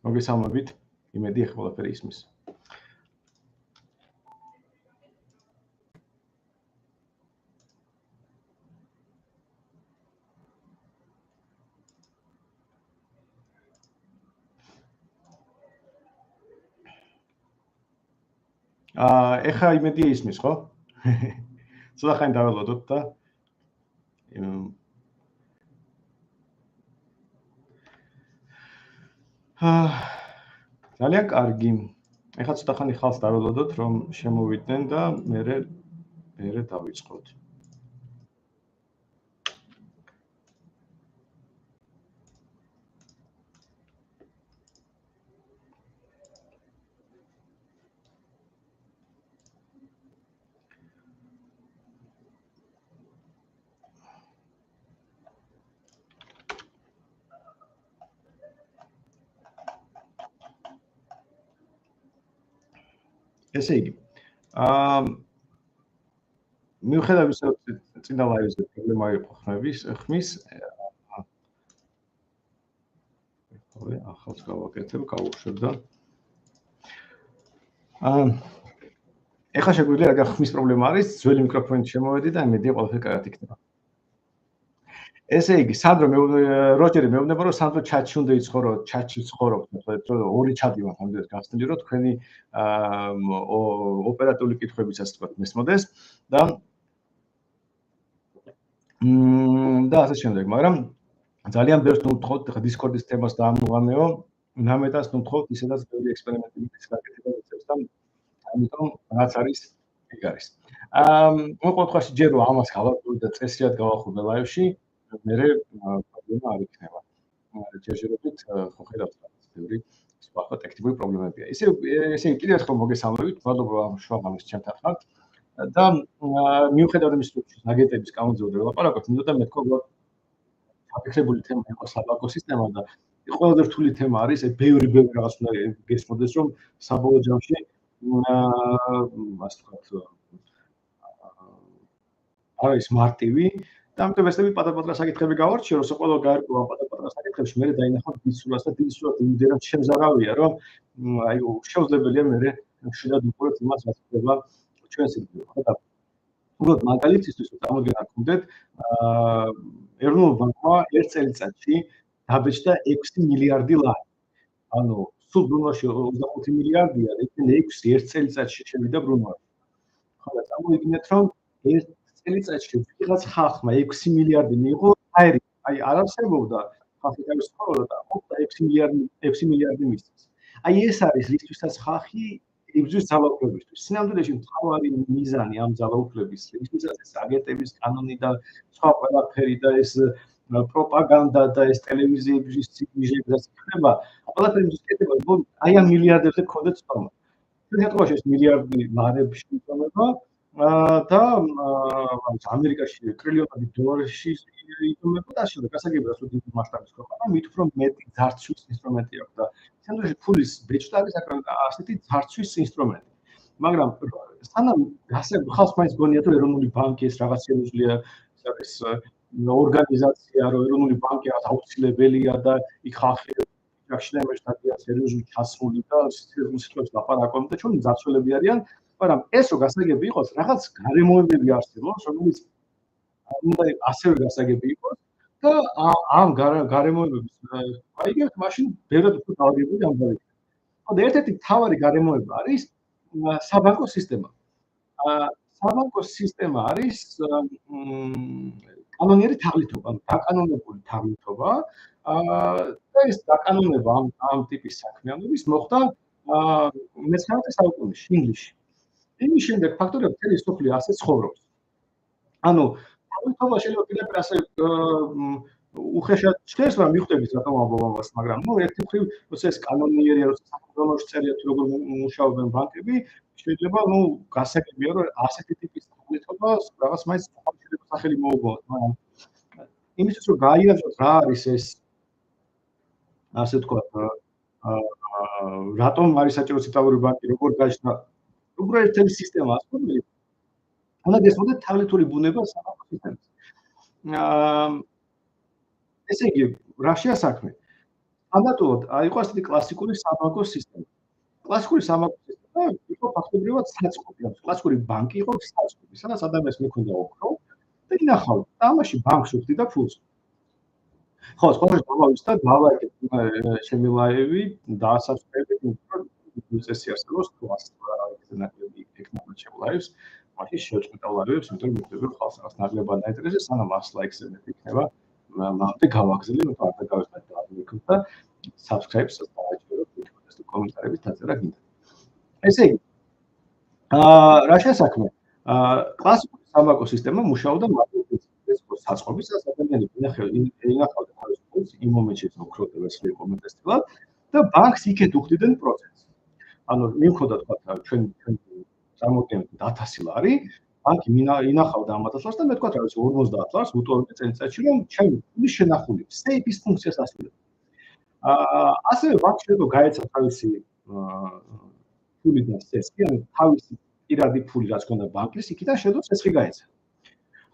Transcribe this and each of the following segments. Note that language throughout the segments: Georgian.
მოგესალმებით, იმედი ახლა ყველაფერი ისმის. ეხა იმედია ისმის, ხო? ცოტა ხანი დაველოდოთ და ძალიან კარგი. ეხლა ცოტა ხანი ხალხს დაველოდოთ, რომ შემოვიდნენ და მერე დავიწყოთ. ესე იგი, მიუხედავად იმისა, რომ წინა ლაივზე პრობლემა იყო ხმის, ახალს გავაკეთებ, გავუშვებ და ეხლა შეგვიძლია რა ხმის პრობლემა არის, ძველი მიკროფონით შემოვედი და იმედია ყველაფერი კარგად იქნება. ესე იგი, სანდრო როჯერი მეუბნება, რომ სანდრო ჩატში უნდა იცხოვრო, ჩატში ცხოვრობთ, რომ ორი ჩატი მაქვს ამდენად გახსნილი, რომ თქვენი ოპერატიული კითხვებიც ასე ვთქვათ მესმოდეს და ასე შემდეგ, მაგრამ ძალიან ბევრს ნუთხოთ, ხა Discord-ის თემას დაამოღამეო, ნამეტას ნუთხოთ, ისედაც ბევრი ექსპერიმენტების გაკეთება ვიწევს და ამიტომ რაც არის, ეგ არის. მოკლედ ჯერ რომ ამას გავაკეთებ და წესრიგად გავახურდე ლაივში, მერე პრობლემა არ იქნება. ჯერჯერობით ხო ხედავთ, ბევრი სხვა ტექნიკური პრობლემებია. ესე იგი, კიდევ ერთხელ მოგესალმებით, მადლობა შუაღამის ჩემთან ხართ და მიუხედავად იმისა, რომ აგენტების კანონზეზე ვლაპარაკობთ, მინდოდა მეთქვა აფიქსებული თემა იყო საბანკო სისტემა და ყველაზე რთული თემა არის, ბევრი რაღაც უნდა გესმოდეს, რომ საბოლოო ჯამში ასე ვთქვათ არის მარტივი და ამიტომ ესები პატარ-პატარა საკითხები გავარჩიე, რომ ყველა გაერკვა პატარ-პატარა საკითხებში, მე დაინახავ დიდსურათს და დიდსურათი იმდენად შემზარავია, რომ აი შეუძლებელია მე შედად უყურებ იმას, რაც ხდება ჩვენს ირგვლივ. ხო და უბრალოდ მაგალითისთვის წარმოგიდგენთ, გქონდეთ ეროვნულ ბანკმა ერთ წელიწადში დაბეჭდა 6 მილიარდი ლარი. ანუ სულ ბრუნვაში 25 მილიარდია, იქნებ 6 ერთ წელიწადში შევიდა ბრუნვაში. ხო და წარმოგიდგენთ, რომ ერთ წელიწადში ვიღაც ხალხმა 6 მილიარდი მიიღო, აი არ არსებობდა ხალხი თავის ცხოვრობდა და 6 მილიარდი მისცეს. აი ეს არის რისთვისაც ხალხი იბრძვის ძალაუფლებისთვის. სინამდვილეში მთავარი მიზანი ამ ძალაუფლების რისთვისაც ეს აგენტების კანონი და სხვა ყველაფერი და ეს პროპაგანდა და ეს ტელევიზიების სიგნიჟები რაც ხდება, ყველაფერი მისკეთება, რომ აი ამ მილიარდებზე გქონდეთ სწორმა. ჩვენ შემთხვევაში ეს მილიარდი ლარებში იწონება და ამერიკაში ტრილიონობით დოლარში იწონება და ასე გასაგებია, რომ დიდი მასშტაბის ქვეყანა მით უფრო მეტი ძარცვის ინსტრუმენტი აქვს და სამდროში ფულის ბეჭდა არის ასეთი ძარცვის ინსტრუმენტი. მაგრამ სანამ ხალხს მაინც გონიათ, რომ ეროვნული ბანკი ეს რაღაც შეუძლია, ეს ორგანიზაცია, რომ ეროვნული ბანკი რაღაც აუცილებელია და იქ ხალხი შინაარსში დადია სერიოზული ჩასული და სიტყვებს ლაპარაკობენ და ჩვენი ძარცველები არიან, მაგრამ ეს რო გასაგები იყოს, რაღაც გარემოებები არსებობს, რომელიც უნდა ასევე გასაგები იყოს და ამ გარემოებების აიგებთ, მაშინ ბევრად უფრო დაალაგებული ამბავი. ხო და ერთ-ერთი მთავარი გარემოება არის საბანკო სისტემა. საბანკო სისტემა არის კანონიერი თაღლითობა, დაკანონებული თაღლითობა და ეს დაკანონება ამ ტიპის საქმიანობის მოხდა მე-19 საუკუნეში, ინგლისში. იმის შემდეგ ფაქტორია, მთელი სოფლიო ასე ცხოვრობს. ანუ თაღლითობა შეიძლება პირდაპირ ასე უხეშად ჩნდეს, მაგრამ მიხვდებით რა თქმა უნდა ამას, მაგრამ ერთი მხრივ როცა ეს კანონიერია, როცა საქართველოში წერია თუ როგორ მუშაობენ ბანკები, შეიძლება გასაგებია, რომ ასეთი ტიპის თაღლითობა რაღაც მაინც სახელი მოუგონოთ, მაგრამ იმისთვის რომ გაიაზროთ რა არის ეს ასე ვთქვათ რატომ არის საჭირო ცენტრალური ბანკი, როგორ გაჩნდა უბრალოდ ერთად სისტემა ასწავლეთ. უნდა გესმოდეთ თაღლითური ბუნება საბანკო სისტემის. ესე იგი, რა შეასაქმე? ამატოდ იყო ასეთი კლასიკური სამაგო სისტემა. კლასიკური სამაგო სისტემა იყო ფაქტობრივად საწყობი. კლასიკური ბანკი იყო საწყობი, სადაც ადამიანს მიქონდა ოქრო და ინახავდა. და ამაში ბანკს უხდიდა ფულს. ხო, სხვადასხვა გამოვიდა დავაიკეთ შემილაევი დაასახელეთ, რომ წესი არსებობს თუ ასეთი ნაკლები ექნება შემილაევს, მაშინ შევწყვეტავ ლაივებს, იმიტომ რომ მივხვდი რომ ხალხს რაღაც ნაკლებად აინტერესებს, სანამ 100 ლაიქსები იქნება, მანამდე გავაგზავნე, რომ არ დაგავიწყდეთ და ამიქოთ და subscribe-ს დააჭიროთ, თვითონ კომენტარებით დაწერა გინდა. ესე იგი, რა შესაქმე? კლასიკური სამაგო სისტემა მუშაობდა მარტივად საწყობის ადამიანები ინახავდა თავის ფულს იმ მომენტში ოქროთა ვესლი კომენტესტილად და ბანკს იქეთ უხდიდნენ პროცესს. ანუ მივხვდა თქვა ჩვენ წარმოგიდგენთ 1000 ლარი, ბანკი ინახავდა ამ 1000 ლარს და მე თქვა რა ვიცი 50 ლარს უტოვებდი წელიწადში რომ ჩემი ფული შენახული სეიფის ფუნქციას ასრულებს. ასევე ბანკი შეიძლება გაეცა თავისი ფული და სესხი, ანუ თავისი პირადი ფული რაც ქონდა ბანკის, იქიდან შეიძლება სესხი გაეცა.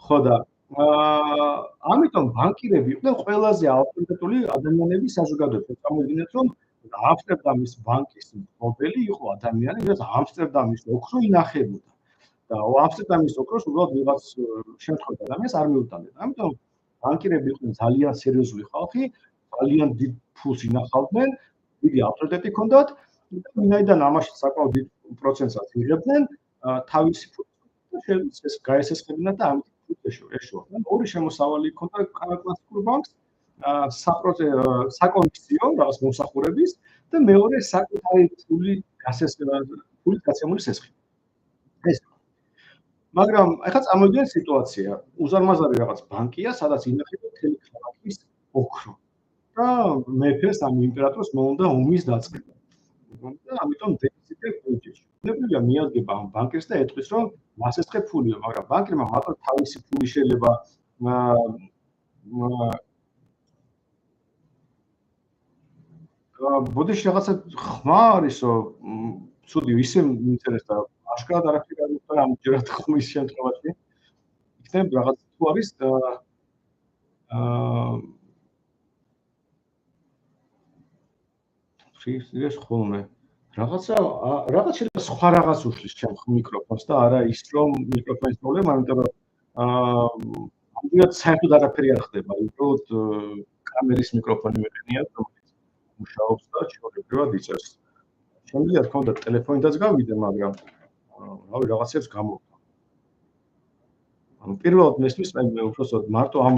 ხო და ამიტომ ბანკირები იყვნენ ყველაზე ავტორიტეტული ადამიანები საზოგადოებაში. წარმოგიდგენთ რომ ამსტერდამის ბანკის მფლობელი იყო ადამიანი, რაც ამსტერდამის ოქრო ინახებოდა. და ამსტერდამის ოქროს უბრალოდ ვიღაც შემთხვევით ადამიანს არ მიუტანდა. ამიტომ ბანკირები იყვნენ ძალიან სერიოზული ხალხი, ძალიან დიდ ფულს ინახავდნენ, დიდი ავტორიტეტი ჰქონდათ და ვინაიდან ამაში საკმაოდ დიდ პროცენტსაც იღებდნენ, თავისი ფულს გაესესხებინათ და ამით ეშუახდნენ. ორი შემოსავალი ჰქონდა კლასიკურ ბანკს, საკომისიო რაღაც მომსახურების და მეორე საკუთარი ფულით გაცემული სესხი. ეს მაგრამ ახლა წარმოგიდგენთ სიტუაცია, უზარმაზარი რაღაც ბანკია, სადაც ინახება მთელი ქალაქის ოქრო და მეფეს ამ იმპერატორს მოუნდა ომის დაწყება. და ამიტომ დეფიციტი ბიუჯეტში. ნებია მიადგება ამ ბანკერს და ეტყვის რომ მას ესწრე ფულიო, მაგრამ ბანკერმა მარტო თავისი ფული შეიძლება ბოდიში რაღაცა ხმა არისო, ცუდი ისე ინტერესდა აშკარად არაფერი არ მოხდა ამჯერად ხმის შემთხვევაში. იქნებ რაღაც თუ არის ის ხოლმე რაღაცა შეიძლება სხვა რაღაც უშლის ჩემ მიკროფონს და არა ის რომ მიკროფონის პრობლემა, იმიტომ რომ ამგვარად საერთოდ არაფერი არ ხდება, უბრალოდ კამერის მიკროფონი მეყენია, რომელიც მუშაობს და ჩვეულებრივად იწევს. შემიძლია თქო და ტელეფონითაც გავიდე, მაგრამ რავი რაღაცებს გამოვხდა. ანუ პირველად მესმის მე უბრალოდ მარტო ამ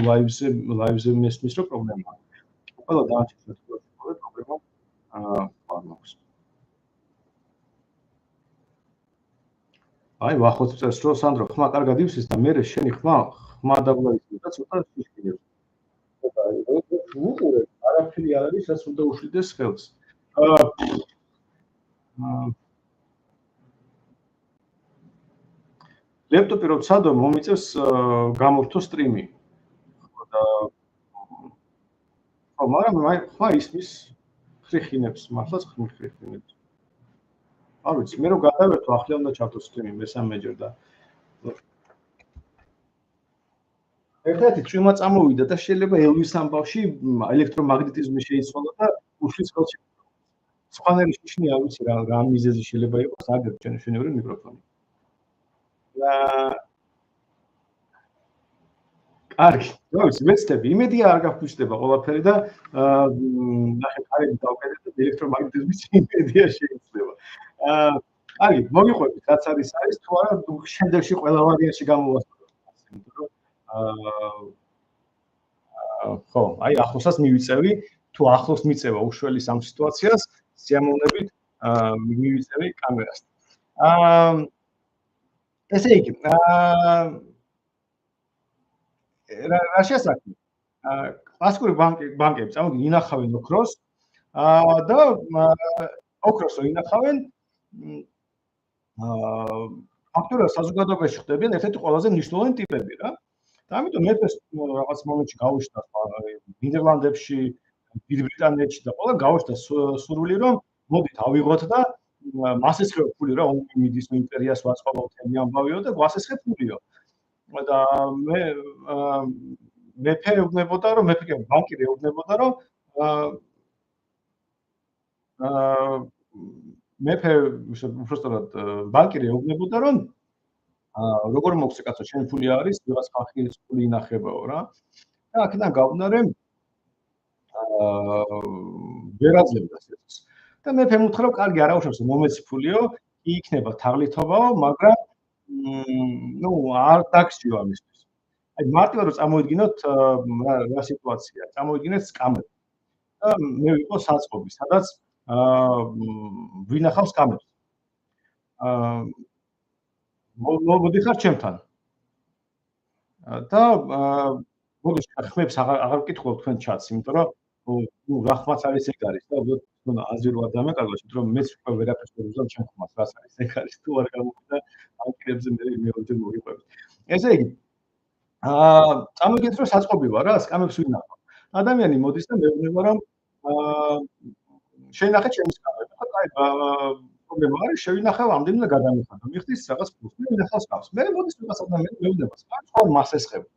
ლაივზე მესმის რომ პრობლემაა. ყველა დანარჩენ შემთხვევაში პრობლემა არ მაქვს. აი ვახოთ წეს რომ სანდრო ხმა კარგად ივსის და მე შენი ხმა დაგვლაისწრე და ცოტა შიშკინებს. და უყურე არაფერი არ არის რაც უნდა უშლიდეს ხელს. ლეპტოპი რომ ცადო მომიწევს გამორთო სტრიმი. ხო და ხო მაგრამ ხმა ისმის ხრიხინებს, მართლაც ხრიხინებს. არ ვიცი, მე რომ გადავერთო ახლა უნდა ჩავთო სტრიმი მესამეჯერ და ერთერთი წვიმა წამოვიდა და შეიძლება ელვის ამბავში ელექტრომაგნეტიზმი შეიცვალა და უშლის ხელში. სხვანაირი შიშნი არ ვიცი რა მიზეზი შეიძლება იყოს, აგერ შენიური მიკროფონი. კარგი, რა ვიცი, მეცდები, იმედია არ გაფუჭდება ყველაფერი და ნახე კარები დავკეთეთ და ელექტრომაგნეტიზმის იმედია შეიძლება. კარგი, მოგიყვებით, რაც არის, თუ არა შემდეგში ყველა ვარიანტში გამოვასწორებ. იმიტომ რომ ხო, აი ახლოსაც მივიწევი, თუ ახლოს მიწევა უშველის ამ სიტუაციას, სიამოვნებით მივიწევი კამერას. ესე იგი, რა შესაძლოა? კლასიკური ბანკები წარმოგიდგენთ ინახავენ ოქროს და ოქროს ინახავენ ფაქტობრივად საზოგადოებაში ხდებიან ერთ-ერთი ყველაზე მნიშვნელოვანი ტიპები რა. და ამიტომ მეფეს რაღაც მომენტში გაუშვდა ნიდერლანდებში, დიდ ბრიტანეთში და ყველა გაუშვდა სურვილი რომ მოდით ავიღოთ და მას ესხება ფული რა, მიდის იმპერიას ვაწყობა მთელი ამბავიო და გვასესხებ ფულიო. და მეფე ეუბნებოდა რომ ბანკირი ეუბნებოდა რომ აა მეფე უბრალოდ ბანკირი ეუბნებოდა, რომ როგორ მოხსე კაცო, შენი ფული არის, ვიღაც ხალხის ფული ინახებაო რა. და აქედან გავუნარე ვერ აძლევდა სიძეს. და მეფემ უთხრა, რომ კარგი, არა უშავს, მომეცი ფულიო, იქნება თაღლითობაო, მაგრამ ნუ არ დაგსიო ამისთვის. აი მარტივად რომ წამოიდგინოთ რა სიტუაცია. წამოიდგინეთ სკამები. და მე ვიყო საწყობი, სადაც ვინახავს სკამებს. მოდიხარ ჩემთან. და მოდი ხმებს აღარ ვკითხულობ თქვენ ჩატს, იმიტომ რომ ნუ რა ხმაც არის ეგ არის და უბრალოდ თქვენ აზრი რო არ დამეკარგოთ, იმიტომ რომ მეც უკვე ვერაფერს ვერ ვუძամ ჩემ ხმას, რაც არის ეგ არის, თუ არ გამოვიდა ანკრებზე მე მეორჯერ მოვიყვებით. ესე იგი წამოგეთ რომ საწყობი ვარ რა, სკამებს ვინახავ. ადამიანი მოდის და მეუბნება რომ შენახე ჩემი სკამები. ხო, კაი, პრობლემა არის, შევინახავ, ამდენი და გადამიხადო. მიხდის რაღაც ფულს. მე ვინახავ სკამს. მე მოდის რაღაც ადამიანი მეუბნება, სხვა მას ესხება.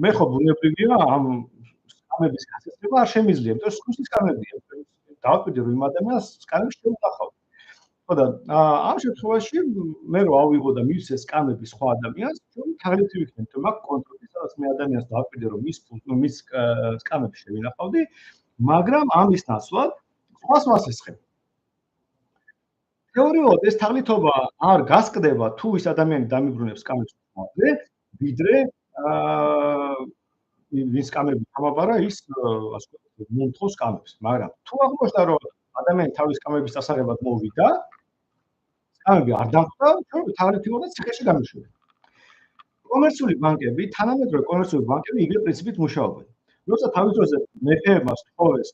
მე ხო ბუნებრივია ამ სკამების გასაცდება არ შემიძლია, იმიტომ რომ სხვისი სკამებია. დავაკვირდე რომ იმ ადამიანს სკამები შეუნახავ. ხო და ამ შემთხვევაში მე რო ავიღო და მივცე სკამები სხვა ადამიანს, ჩვენ თაღლითი ვიქნებ, იმიტომ რომ აქ კონტროლი, სადაც მე ადამიანს დავაკვირდე რომ მის სკამები შევინახავდი, მაგრამ ამის ნაცვლად სხვას მას ესხებ. თეორიულად ეს თაღლითობა არ გასკდება თუ ის ადამიანი დამიბრუნებს სკამებს ხმაზე, ვიდრე ვინც სკამები გამაბარა ის ასე ვთქვათ მომთხოვს სკამებს, მაგრამ თუ აღმოჩნდა რომ ადამიანი თავის სკამების დასაღებად მოვიდა, სკამები არ დამხვდა, ჩვენ თაღლითობად ციხეში გამიშვიდა. კომერციული ბანკები, თანამედროვე კომერციული ბანკები იგივე პრინციპით მუშაობენ. როცა თავის დროზე მეფეებმა სთხოვეს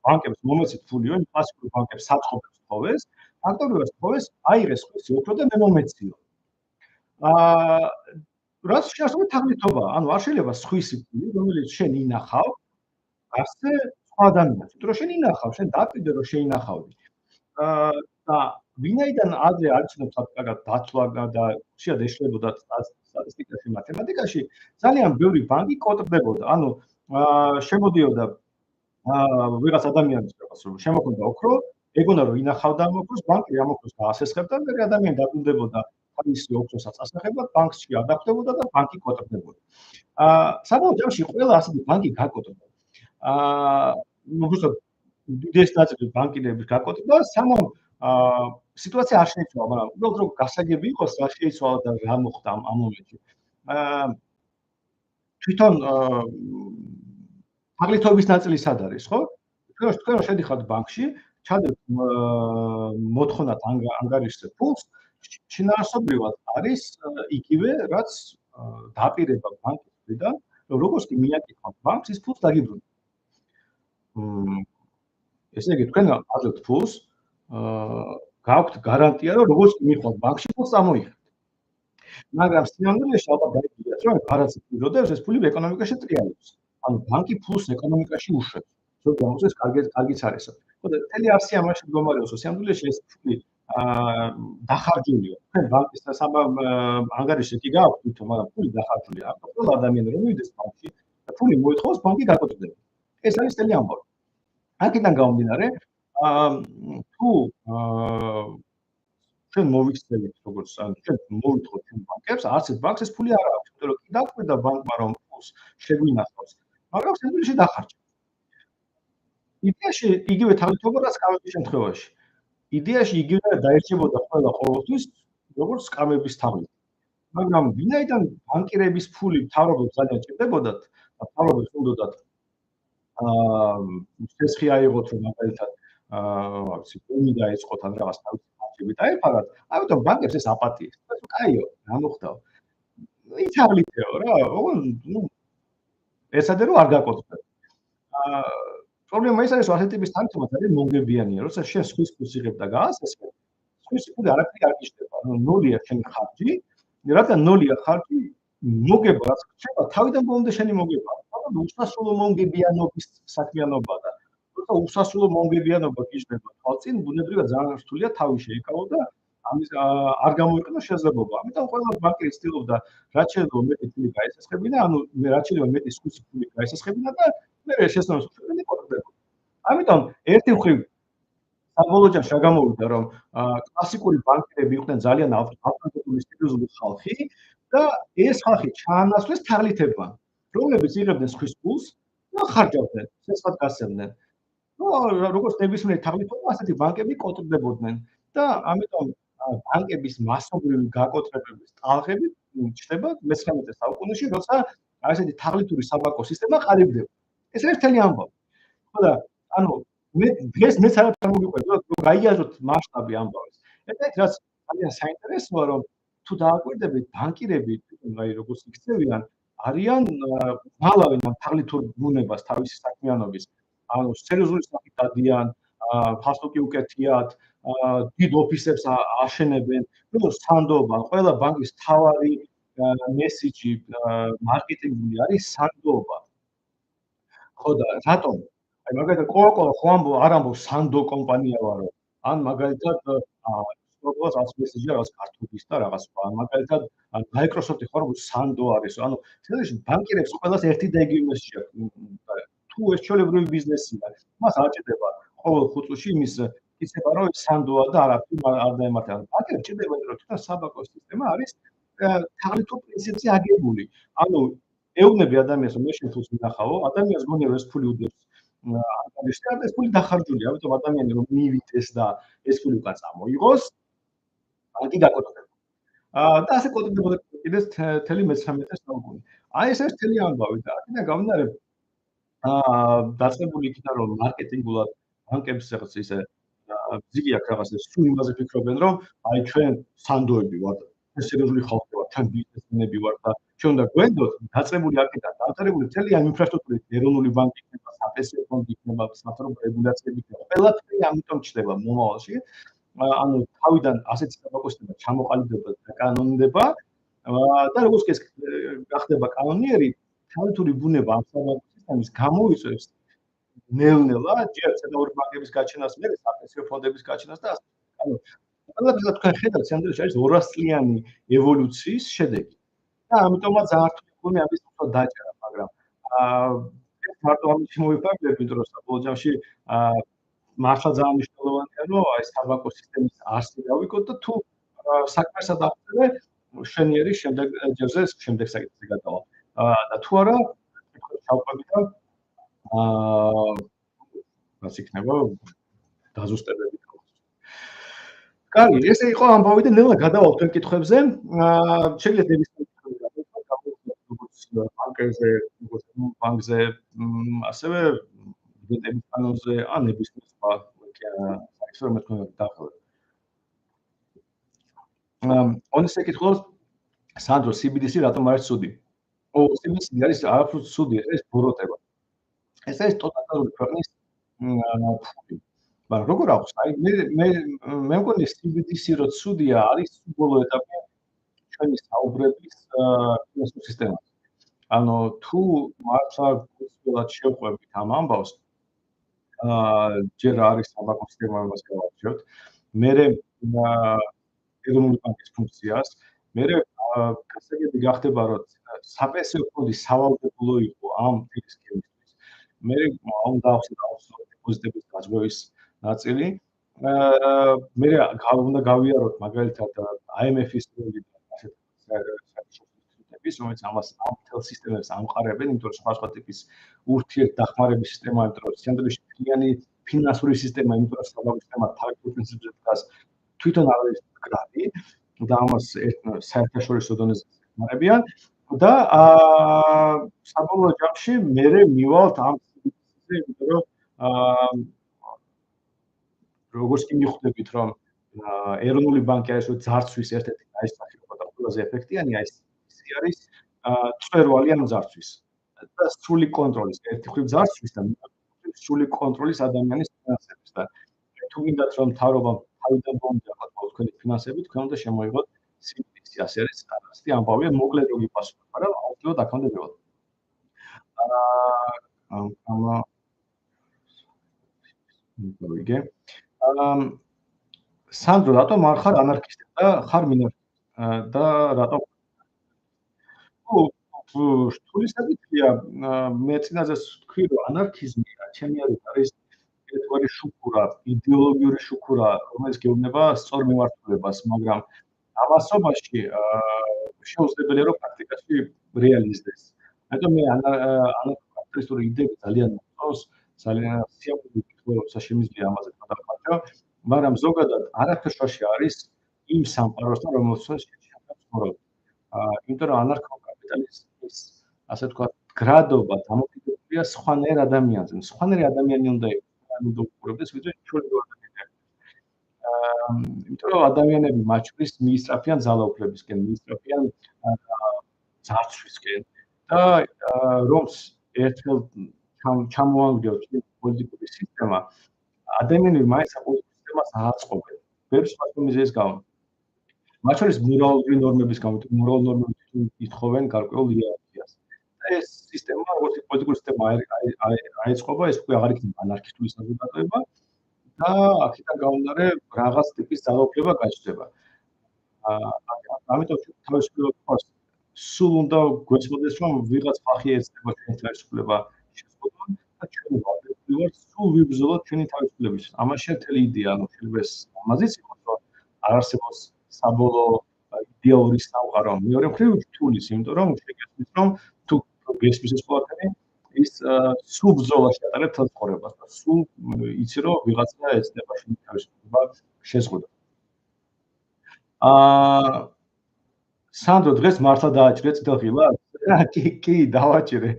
ბანკებს მომეცით ფულიო, კლასიკურ ბანკებს საწყობებს სთხოვეს, ფაქტობრივად სთხოვეს აიღეს ხმის ოქრო და მე მომეციო. რაც შეასრულა თაღლითობა, ანუ არ შეიძლება სხვისი ფული, რომელიც შენ ინახავ, ასე სხვა ადამიანს, იმიტომ რომ შენ ინახავ, შენ დაკვირდე რომ შეინახავდი. და ვინაიდან ადრე არ იცნობთ კარგად დათვლა და შეიძლება ეშლებოდა სტატისტიკაში, მათემატიკაში, ძალიან ბევრი ბანკი კოტრდებოდა. ანუ შემოდიოდა ვიღაც ადამიანის რაღაც რომ შემოქონდა ოქრო, ეგონა რომ ინახავდა ამ ოქროს, ბანკი ამ ოქროს დაასესხებდა და ადამიანი დაბრუნდებოდა თავის ოქროსაც ასახებდა, ბანკში არ დახვდებოდა და ბანკი კოტრდებოდა. საბოლოო ჯამში ყველა ასეთი ბანკი გაკოტრდა. უბრალოდ უდიდეს ნაწილი ბანკირების გაკოტრდა, სანამ სიტუაცია არ შეიცვალა, მაგრამ უბრალოდ რომ გასაგები იყოს, რა შეიცვალა და რა მოხდა ამ მომენტში. თვითონ თაღლითობის ნაწილი სად არის, ხო? თქვენ შედიხართ ბანკში, ჩადებთ მოთხოვნად ანგარიშზე ფულს, შინაარსობრივად არის იგივე, რაც დაპირება ბანკის მხრიდან, რომ როგორც კი მიაკითხავთ ბანკს, ის ფულს დაგიბრუნებთ. ესე იგი, თქვენ აძლევთ ფულს, გაქვთ გარანტია, რომ როგორც კი მიხვალთ ბანკში, ფულს წამოიღებთ. მაგრამ სინამდვილეში ალბათ დაიგიათ, რომ გარანტიის პირობებს ეს ფული ეკონომიკაში ტრიალებს. ანუ ბანკი ფულს ეკონომიკაში უშვებს. ზოგადად ამას კარგიც არის. ხო და მთელი არსი ამაში მდგომარეობს, სინამდვილეში ეს ფული დახარჯულია. თქვენ ბანკის ანგარიში კი გაქვთ თვითონ, მაგრამ ფული დახარჯულია. ყველა ადამიანი რომ მივიდეს ბანკში და ფული მოითხოვოს, ბანკი გაკოტრდება. ეს არის მთელი ამბავი. აქედან გამომდინარე, თუ ჩვენ მოვიქცევით როგორც ჩვენ მოვითხოვთ ჩვენ ბანკებს, არც ერთ ბანკს ეს ფული არ აქვს, იმიტომ რომ კი დაკვირდა ბანკმა რომ ფულს შეგვინახავს, მაგრამ სინამდვილეში დახარჯა. იდეაში იგივე თაღლითობა და სკამების შემთხვევაში. იდეაში იგივე დაერჩებოდა ყველა ყოველთვის, როგორც სკამების თაღლითი. მაგრამ ვინაიდან ბანკირების ფული მთავრობებს ძალიან ჭირდებოდათ და მთავრობებს უნდათ შესხი აიღოთ რომ მაგალითად ვიცი, ბონი დაეწყოთ ან რაღაც თავისი ხარჯები დაეფარათ, ამიტომ ბანკებს ეს აპატიეს. კაიო, რა მოხდა? ითაღლითეო რა, ნუ ესადე რომ არ გაკოტრდა. პრობლემა ის არის, რომ ასეთი ტიპის თაღლითობა ძალიან მომგებიანია, როცა შენ სხვის ფულს იღებ და გაასესხებ, სხვისი ფული არაფერი არ გიშლება, ანუ ნულია შენი ხარჯი, რადგან ნულია ხარჯი, მოგება რაც ხდება, თავიდან ბოლომდე შენი მოგება. უსასრულო მომგებიანობის საქმიანობაა და როცა უსასრულო მომგებიანობა გიждდება თვალწინ, ბუნებრივად ძალიან რთულია თავი შეიკავო და ამის არ გამოიყენო შესაძლებლობა. ამიტომ ყველა ბანკი ცდილობდა რაც შეიძლება მეტი ფული გაესესხებინა, ანუ რაც შეიძლება მეტი სხვისი ფული გაესესხებინა და მე შესაძლოა სულები კოტრდებოდა. ამიტომ ერთი მხრივ საბოლოო ჯამში რა გამოვიდა, რომ კლასიკური ბანკირები იყვნენ ძალიან ავტორიტეტული სერიოზული ხალხი და ეს ხალხი ჩაანაცვლეს თაღლითებმა, რომლებიც იღებდნენ სხვის ფულს და ხარჯავდნენ, სესხად გასცემდნენ. ნუ როგორც ნებისმიერი თაღლითობა, ასეთი ბანკები კოტრდებოდნენ და ამიტომ ბანკების მასობრივი გაკოტრებების ტალღები ჩნდება მე-19 საუკუნეში, როცა ასეთი თაღლითური საბანკო სისტემა ყალიბდება. ეს არის მთელი ამბავი. ხო და ანუ მე დღეს მეც არ წარმოვიყვეთ, რომ გაიაზროთ მასშტაბი ამბავის. ერთ-ერთი რაც ძალიან საინტერესოა, რომ თუ დააკვირდებით, ბანკირები, აი როგორც იქცევიან, არიან მალავენ ამ თაღლითურ ბუნებას თავისი საქმიანობის. ანუ სერიოზული სახით დადიან, ფასო კი უკეთიათ, დიდ ოფისებს აშენებენ, ну სანდოობა, ყველა ბანკის თავარი მესიჯი მარკეტინგული არის სანდოობა. ხო და რატომ? აი მაგალითად Coca-Cola ხო არ ამბობს სანდო კომპანია ვარო. ან მაგალითად Coca-Cola-ს აქვს მესიჯი რაღაც კარტობის და რაღაც სხვა. მაგალითად Microsoft-ი ხო ამბობს სანდო არისო. ანუ შეიძლება ბანკირებს ყველას ერთი და იგივე მესიჯი აქვს. თუ ეს ჩვეულებრივი ბიზნესია, მას აჭირდება ყოველ 5 წუთში იმის იცება რომ სანდოა და არაფერი არ დაემართება. ბანკებს ჭირდება რომ თვითონ საბანკო სისტემა არის თაღლითურ პრინციპზე აგებული. ანუ ეუბნები ადამიანს რომ მე შენ ფულს მინახავო, ადამიანს გონია რომ ეს ფული უდებს ეს ფული დახარჯულია, ამიტომ ადამიანი რომ მივიდეს და ეს ფული უკან წამოიღოს, ბანკი გაკოტრდება. და ასე კოტრდებოდა კიდეც მთელი მე-19 საუკუნე. აი ეს არის მთელი ამბავი და აქედან გამომდინარე დაწყებული იქნა რომ მარკეტინგულად ბანკებს რაღაც ისე ზიგი აქვს რაღაც სულ იმაზე ფიქრობენ რომ აი ჩვენ სანდოები ვართ, სერიოზული ხალხი ვართ, ჩვენ ბიზნესმენები ვართ და ჩვენ უნდა გვენდოთ დაწყებული აქედან დამთავრებული მთელი ამ ინფრასტრუქტურით ეროვნული ბანკი იქნება, საპენსიო ფონდი იქნება, სათავრო რეგულაციები იქნება. ყველაფერი ამიტომ ჩნდება მომავალში. ანუ თავიდან ასეთი საბანკო სისტემა ჩამოყალიბდება და კანონდება და როგორც კი ეს გახდება კანონიერი, თაღლითური ბუნება ამ საბანკო სისტემის გამოიწვევს ნელ-ნელა ჯერ ცენტრალური ბანკების გაჩენას, მერე საპენსიო ფონდების გაჩენას და ასე. ანუ ყველაფერს თქვენ ხედავთ, ცენტრში არის 200 წლიანი ევოლუციის შედეგი. და ამიტომაც ძალიან რთული გონია ამის უფრო დაჭერა, მაგრამ ეს მარტო ამით მოვიფარგლებ, იმიტომ რომ საბოლოო ჯამში მართლა ძალიან მნიშვნელოვანია, რომ აი საბანკო სისტემის არსი დავიკოთ და თუ საქმესა დავწერე, მშვენიერი შემდეგ ჯერზე შემდეგ საკითხზე გადავალ. და თუ არა, ჩავყვები და რაც იქნება დაზუსტებები. კარგი, ესე იყო ამბავი და ნელა გადავალ თქვენ კითხვებზე. შეგიძლიათ ნებისმიერ როგორც ბანკებზე, როგორც ბანკზე, ასევე დივიდენდების კანონზე, ან ნებისმიერ სხვა საქმეზე, რომ თქვენ დაახლოებით. ონეს ეკითხულობს სანდრო, CBDC რატომ არის ცუდი? CBDC არის არაფრით ცუდი, ეს ბოროტება. ეს არის ტოტალიტარული ქვეყნის ფული. მაგრამ როგორ აქვს? აი მე მგონი CBDC რო ცუდია არის ბოლო ეტაპი ჩვენი საუბრების სისტემაზე. ანუ თუ მართლა გულწრფელად შევყვებით ამ ამბავს, ჯერ არის საბანკო სისტემა, ამას გავარჩევთ. მერე ეროვნული ბანკის ფუნქციას, მერე გასაგები გახდება, რომ საპენსიო ფონდი სავალდებულო იყო ამ სქემისთვის. მერე უნდა ახსოვოთ დეპოზიტების გაძღვის ნაწილი. მერე უნდა გავიაროთ მაგალითად IMF-ის როლი და ასეთ საერთაშორისო რომელიც ამას ამ მთელ სისტემებს ამყარებენ, იმიტომ რომ სხვა ტიპის ურთიერთდახმარების სისტემა, იმიტომ რომ ცენტრში მთლიანი ფინანსური სისტემა, იმიტომ რომ საბანკო სისტემა თაღლითურ პრინციპებზე დგას, თვითონ არის გრადი და ამას საერთაშორისო დონეზე ეხმარებიან და საბოლოო ჯამში მერე მივალთ ამ სისტემაზე, იმიტომ რომ როგორც კი მიხვდებით, რომ ეროვნული ბანკი არის რომ ძარცვის ერთ-ერთი დაისახება და ყველაზე ეფექტიანი არის არის წვერვალი ამ ძარცვის და სრული კონტროლის, ერთი მხრივ ძარცვის და სრული კონტროლის ადამიანის ფინანსების და თუ გინდათ რომ მთავრობა თავიდან ბონდია ყოთ თქვენი ფინანსები, თქვენ უნდა შემოიღოთ CBDC, ასე არის სტანდარტი ამბავია, მოკლედ რომ გიპასუხოთ, მაგრამ აუცილებლად აქამდე მივად. ვიგე. სანდრო, რატომ არ ხარ ანარქისტი და ხარ მინარქისტი და რატომ? რთული საკითხია. მე წინაზეც ვთქვი, რომ ანარქიზმი ჩემი არის ერთგვარი შუქურა, იდეოლოგიური შუქურა, რომელიც გეუბნება სწორ მიმართულებას, მაგრამ ამასობაში შეუძლებელია რომ პრაქტიკაში რეალიზდეს. ამიტომ მე ანარქისტული იდეები ძალიან მოწონს, ძალიან სიამოვნებით ვფიქრობ, შემიძლია ამაზე გადავხარჯო, მაგრამ ზოგადად არაფერში არის იმ სამყაროსთან, რომელსაც შეჩერდა ცხოვრება. იმიტომ რომ ანარქო-კაპიტალიზმის ასე თქვა გრადობა დამოკიდებულია სხვანაირ ადამიანზე. სხვანაირი ადამიანი უნდა იყოს, უყურებდეს ვიდრე ჩვენი ადამიანები. იმიტომ რომ ადამიანები მათ შორის მიისწრაფიან ძალაუფლებისკენ, მიისწრაფიან ძარცვისკენ და რომ ერთხელ ჩამოანგრიოთ პოლიტიკური სისტემა, ადამიანები მაინც პოლიტიკურ სისტემას ააწყობენ. ბევრი სხვა მიზეზის გამო. მათ შორის მორალური ნორმების გამო, მორალური ნორმები ითხოვენ გარკვეულ იერარქიას. ეს სისტემა, როგორც პოლიტიკური სისტემა აეწყობა, ეს უკვე აღარ იქნება ანარქისტული საზოგადოება და აქედან გამომდინარე რაღაც ტიპის ძალაუფლება გაჩნდება. ამიტომ თავისუფლება გვყავს. სულ უნდა გვეცოდეს, რომ ვიღაც ხალხი ეცდება ჩვენი თავისუფლება შეზღუდვა და ჩვენ ვარ სულ ვიბრძოლოთ ჩვენი თავისუფლებისთვის. ამაში მთელი იდეა, ანუ შეიძლება ამაზეც იყოს, რომ არ არსებობს საბოლოო იდეალური სამყარო. მეორე მხრივ რთულის, იმიტომ რომ შეგეცდით, რომ თუ გესმის ეს ყველაფერი, ის სულ ბრძოლაში ატარებ თელ ცხოვრებას და სულ იცი, რომ ვიღაცა ეცდება შენი თავისუფლება შეზღუდვა. სანდრო დღეს მართლა დააჭრე წითელ ღილას? კი, დავაჭრე.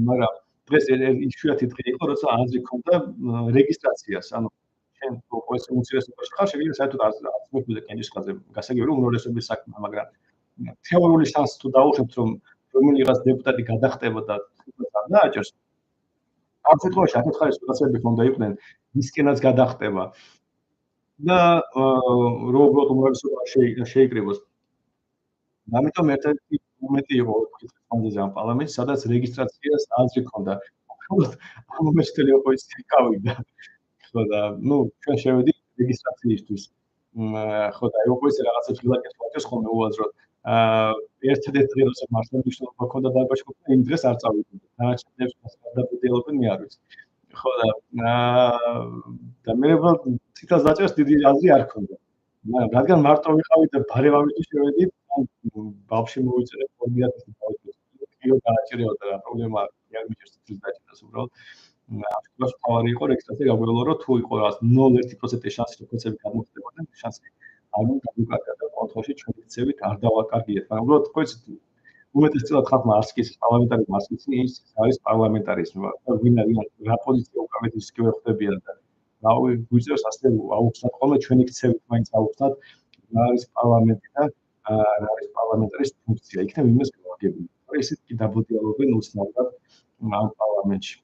მაგრამ დღეს იშვიათი დღე იყო, როცა აზრი ქონდა რეგისტრაციას, ანუ შენ ყოველს უმცირესობაში ხარ, შეგვიძლია საერთოდ არც მეფუძე კენჭისყრაზე გასაგები რომ უნივერსიტეტის საქმე, მაგრამ თეორიული შანსი თუ დაუხლებთ, რომ რომელიღაც დეპუტატი გადახტება და არ დააჭერს, ამ შემთხვევაში აკითხარის რაღაცები ხონდა იყვნენ, ისკენაც გადახტება. და რომ უბრალოდ უმრავლესობა შეიკრიბოს. ამიტომ ერთ-ერთი მომენტი იყო ხანძეზე ამ პარლამენტში, სადაც რეგისტრაციას აზრი ქონდა. ამ მომენტში ოპოზიცია გავიდა. ხო და ჩვენ შევედით რეგისტრაციისთვის. ხო და ოპოზიცია რაღაცებს გილაკეთებს ხოლმე უაზროდ. ერთ-ერთი დღე როცა მართლა მნიშვნელობა ქონდა დარბაზში ყოფნა, იმ დღეს არ წავიდი. დანარჩენებს გადაბუდეობენ მე არ ვიცი. ხო და მე ციტას დაჭერს დიდი აზრი არ ქონდა. მაგრამ რადგან მარტო ვიყავით და ბარევამით შევედით, ბავშვი მოვიწერე 2000 ბავშვს. კიო დააჭრეო და პრობლემა არ მიჭერს ციტას დაჭერას უბრალოდ. ამას თავარი იყო რეგისტრაცია გაგვეულო, რომ თუ იყო რაღაც 0.1% შანსი რომ კონცეფტი გადმოხდებოდნენ, შანსი არ უნდა გავუკარგოთ და კონტროლში ჩვენ ვიქცევით არ დავაკარგიეთ. მაგრამ უბრალოდ ხო იცით უმეტესწილად ხალხმა არც კი პარლამენტარიზმი არც კი ის არის პარლამენტარიზმი. ვინ არის რა პოზიცია უკავიეთ ის კი ვერ ხდებიან და რავი გვიწევს ასე აუხსნათ ხოლმე ჩვენი ქცევით მაინც აუხსნათ რა არის პარლამენტი და რა არის პარლამენტარის ფუნქცია. იქნებ იმას გავაგებინოთ. ესეთ კი დაბოდიალობენ უცნაურად ამ პარლამენტში.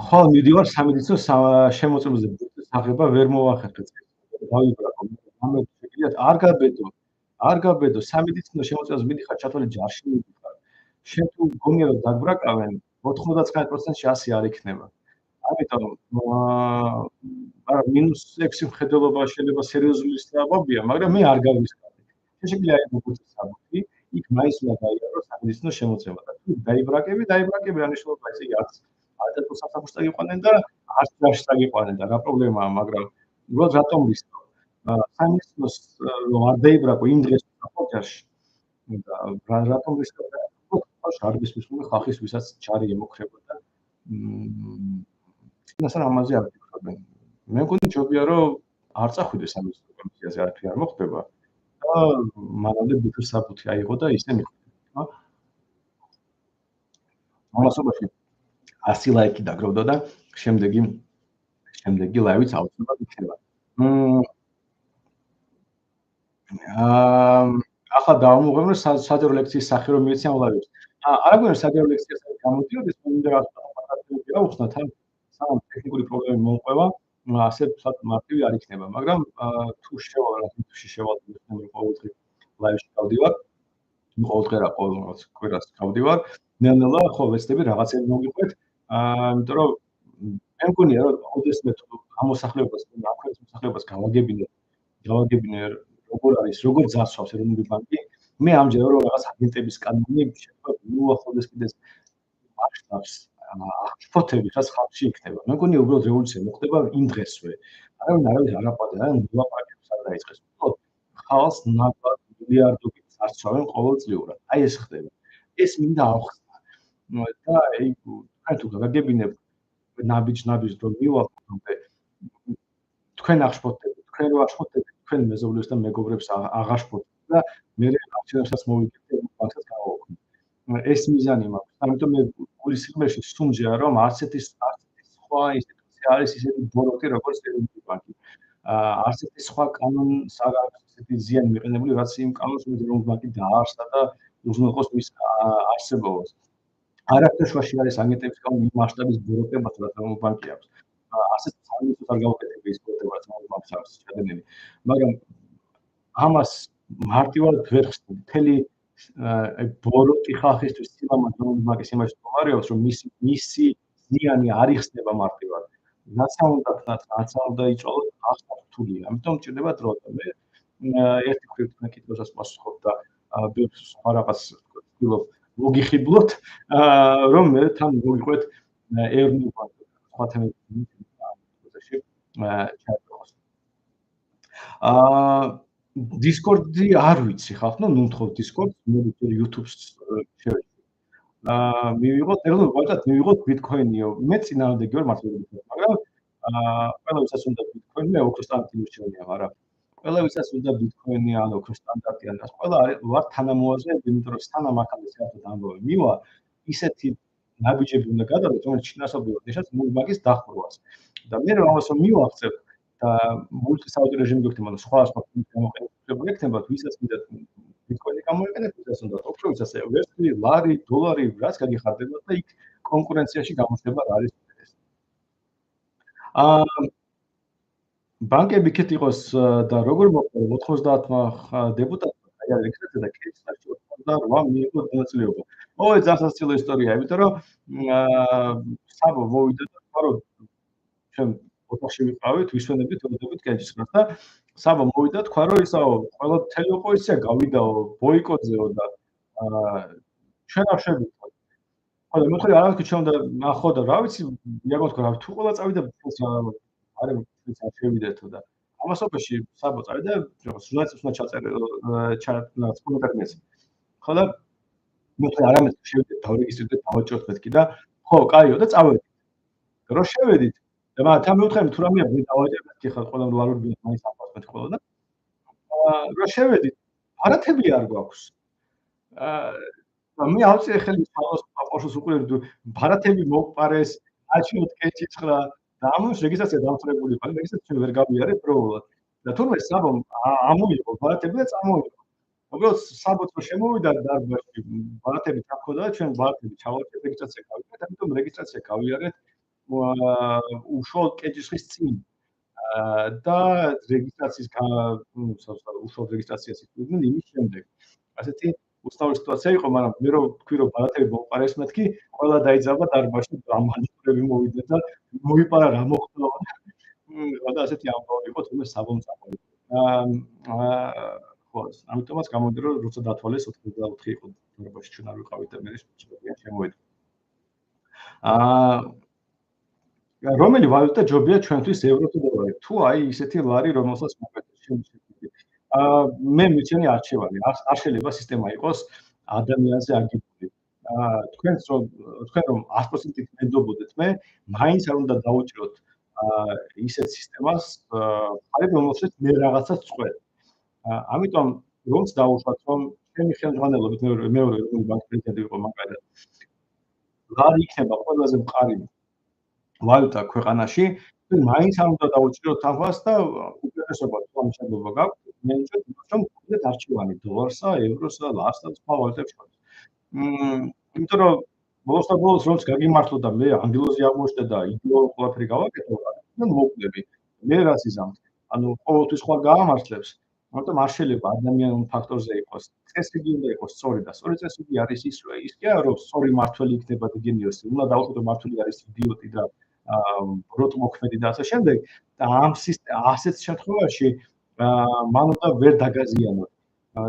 ხო მიდივარ სამედიცინო შემოწმებზე აღება ვერ მოვახერხეთ. დავიბრაკო. ამეთ შეგიძლიათ არ გაბედო სამედიცინო შემოწმებას მიდიხარ ჩათვალე ჯარში მიდიხარ. შენ თუ გონია რომ დაგბრაკავენ 99%-ში 100 არ იქნება. ამიტომ -6 მხედველობა შეიძლება სერიოზული სწრაფობია, მაგრამ მე არ გავისკაფე. შეგვიძლია აი მოგვიწევს საბუთი, იქ მაინც უნდა გაიარო სამედიცინო შემოწმება და თუ დაიბრაკები, ანიშნულობა ესე იგი არც ალტერნატიულ საფრთხეს წაგიყვანენ და არც ჯარში წაგიყვანენ და რა პრობლემაა, მაგრამ უბრალოდ რატომ რისკო? სამედიცინოს რომ არ დაიბრაკო იმ დღეს საფრთხეში და რატომ რისკო? არ გისმის ხალხის ვისაც ჯარი ემუქრებოდა. ნასან ამაზე არ ვფიქრობენ. მე მგონი ჯობია რომ არ წახვიდეს სამედიცინო კომისიაზე არაფერი არ მოხდება და მანამდე ბუფერ საბუთი აიღო და ისე მიხვდა. ამასობაში 100 ლაიქი დაგროვდა და შემდეგი ლაივიც აუცილებლად იქნება. ახლა დავამოღებინო საჯარო ლექციის სახე რომ მივეცი ამ ლაივებს. არა გვინდა საჯარო ლექციას გამოდიოდ ეს მინდა რა აუხსნათ ან სამ ტექნიკური პრობლემები მომყვება, ასე მარტივი არ იქნება, მაგრამ თუ შევალ ყოველდღე ლაივში გავდივარ, ყოველდღე რა ყოველ კვირას გავდივარ, ნელ-ნელა ხო ვეცდები რაღაცები მოგიყვეთ, იმიტომ რომ მე მგონია რომ ოდესმე თუ გამოსახლებას გავაგებინე როგორ არის, როგორ ძარცვავს ეროვნული ბანკი, მე ამჯერად რომ რაღაც აგენტების კანონი შეხვდა უახლოდეს კიდეს მასშტაბს აღშფოთები რაც ხალხში იქნება. მე მგონი უბრალოდ რევოლუცია მოხდება იმ დღესვე. არავის არ აპატია, მოლაპარაკებს არ დაიწყეს. უბრალოდ ხალხს ნაბად მილიარდობით წარცვავენ ყოველწლიურად. აი ეს ხდება. ეს მინდა ავხსნა. და აი თუ გაგებინებ ნაბიჯ რომ მივაყოთ თქვენ აღშფოთდებით, თქვენ რო აღშფოთდებით, თქვენ მეზობლებს და მეგობრებს აღაშფოთდეთ და მე აქციონერსაც მოვიგებთ ბანკსაც გავაუქმე. ეს მიზანი მაქვს. ამიტომ მე გულის სიღრმეში სუმჯეა რომ არც ერთი სხვა ინსტიტუცია არის ისეთი ბოროტი როგორც ეროვნული ბანკი. არც ერთი სხვა კანონს არ აქვს ისეთი ზიანი მიყენებული, რაც იმ კანონს ეროვნული ბანკი დაარსდა და უზრუნველყოს მის არსებობას. არაფერ შუაში არის აგენტების კანონი იმ მასშტაბის ბოროტებას, რაც ეროვნული ბანკი აქვს. ასეთ სამიზნეს არ გავუკეთებ ის ბოროტება, რაც მაგას აქვს ჩადენილი. მაგრამ ამას მარტივად ვერ ხსნი. მთელი ბოროტი ხალხისთვის სილამაზ ეროვნული ბანკის იმაში მდგომარეობს, რომ მისი ზიანი არ იხსნება მარტივად. რაცა უნდა იწვალოს ახლა რთულია. ამიტომ ჭირდება დრო და მე ერთი მხრივ თქვენ კითხვასაც პასუხობ და სხვა რაღაც ვთქვილობ მოგიხიბლოთ, რომ მე თან მოგიყვეთ ეროვნული ბანკი სხვა თემებში ჩაერთოს. Discord-ი არ ვიცი ხალხ, ნუ მთხოვ Discord, მე YouTube-ს შევედი. მივიღოთ ეროვნულ ბანკად მივიღოთ Bitcoin-იო. მე წინააღმდეგი ვარ მართლობრივად, მაგრამ ყველა ვისაც უნდა Bitcoin-ი, მე ოქროს სტანდარტი მირჩევნია, მაგრამ ყველა ვისაც უნდა Bitcoin-ი ან ოქროს სტანდარტი ან ეს ყველა ვარ თანამოაზრეები, იმიტომ რომ სანამ აქამდე საერთოდ ამბავი მივა, ისეთი ნაბიჯები უნდა გადავიდეთ, რომელიც ჩინასობრივად ეშაც ეროვნული ბანკის დახურვას. და მე რომ ამას მივახცებ და მულტისაუდი რეჟიმი გქონდა, მაგრამ სხვა გამოყენება ექნება, ვისაც მინდა Bitcoin-ი გამოიყენებს, ვისაც უნდა ოქრო, ვისაც ვერცხლი, ლარი, დოლარი, რაც გაგიხარდება და იქ კონკურენციაში გამოჩნდება რა არის ეს. ბანკები იქეთ იყოს და როგორ მოხდა 90-მა დეპუტატმა აი არ რეგისტრაცია და კეისაში 88 მიიღო მონაწილეობა. ოღონდ ძალიან სასაცილო ისტორიაა, იმიტომ რომ საბო მოვიდა და თქვა რომ ჩვენ ოთახში ვიყავით, ვისვენებით, ოდებით კენჭისყრას და საბო მოვიდა თქვა რომ ისაო ყველა მთელი ოპოზიცია გავიდაო ბოიკოტზეო და ჩვენ არ შევიდეთ. ხოლო მე თქვი არავითარ ჩვენ უნდა ნახო და რა ვიცი, იაგო თქვა რა თუ ყველა წავიდა არ შევიდეთო და ამასობაში საბო წავიდა ჟურნალისტებს უნდა ჩაწერო კომენტარებს. ხოლო მე თქვი არამედ შევიდეთ დავრეგისტრირდეთ დავაჭროთ მეთქი და ხო, კაიო და წავედით. რო შევედით და მაგრამ მეუთხარი თუ რამეა მე დავაჭრეთ მეთქი ხა ყველა ლარული მაინც ახავს მეთქი ხოლო და რო შევედით არათები არ გვაქვს. მე ავწიე ხელი პაპაშოს უყურებ ბარათები მოგპარეს, აჩვენოთ კენჭისყრა და ამას რეგისტრაცია დამწრებული იყო, რეგისტრაცია ვერ გავიარეთ პრობლემად. და თურმე საბომ ამოიღო ბარათები და წამოიღო. უბრალოდ საბოთ რო შემოვიდა დარბაზში, ბარათები თქონდა და ჩვენ ბარათები ჩავარდეთ რეგისტრაცია გავიარეთ, ამიტომ რეგისტრაცია გავიარეთ უშუალოდ კენჭისყრის წინ. და რეგისტრაციის უშუალოდ რეგისტრაციას იწვევდნენ იმის შემდეგ. ასეთი უცნაური სიტუაცია იყო, მაგრამ მე რომ თქვი რომ ბარათები მოვყარეს მეთქი, ყველა დაიძაბა დარბაზში, ამანტურები მოვიდნენ და მოიპარა რა მოხდა. და ასეთი ამბავი იყო, თუმცა საბომ წამოვიდა. ხო, ამიტომაც გამოდი რომ როცა დათვალეს 84 იყო დარბაზში ჩვენ არ ვიყავით და მე შემოვიდა. რომელი ვალუტა ჯობია ჩვენთვის ევრო თუ დოლარი? თუ აი ისეთი ლარი, რომელსაც მოგვეწევს შემიძლია. მე მიცემი არჩევანი, არ შეიძლება სისტემა იყოს ადამიანზე აგებული. თქვენ რომ 100%-ით მენდობოდეთ მე, მაინც არ უნდა დაუჭიროთ ისეთ სისტემას, რომელსაც მე რაღაცას წყვეტ. ამიტომ რომც დაუშვათ, რომ ჩემი ხელმძღვანელობით მეორე ეროვნული ბანკის პრეზიდენტი იყო მაგალითად. ლარი იქნება ყველაზე მყარი ვალუტა ქვეყანაში, მაინც არ უნდა დაუჭიროთ ამას და უპირატესობა თქვენ შეიძლება გაქვთ, მე ვიტყვით, რომ გქონდეთ არჩევანი დოლარსა, ევროსა, ლარსა და სხვა ვალუტებს შორის. იმიტომ რომ ბოლოს და ბოლოს რომც გაგიმართლო და მე ანგლოზი აღმოჩნდა და იდეოლ ყველაფერი გავაკეთე, და მოკლები. მე რას იზამთ? ანუ ყოველთვის სხვა გაამართლებს. ამიტომ არ შეიძლება ადამიანურ ფაქტორზე იყოს. წესრიგი უნდა იყოს სწორი და სწორი წესრიგი არის ის რომ სწორი მართველი იქნება და გენიოსი. უნდა დაუშვათ რომ მართველი არის იდიოტი და ბროტმოქმედი და ასე შემდეგ და ასეთ შემთხვევაში მან უნდა ვერ დაგაზიანოთ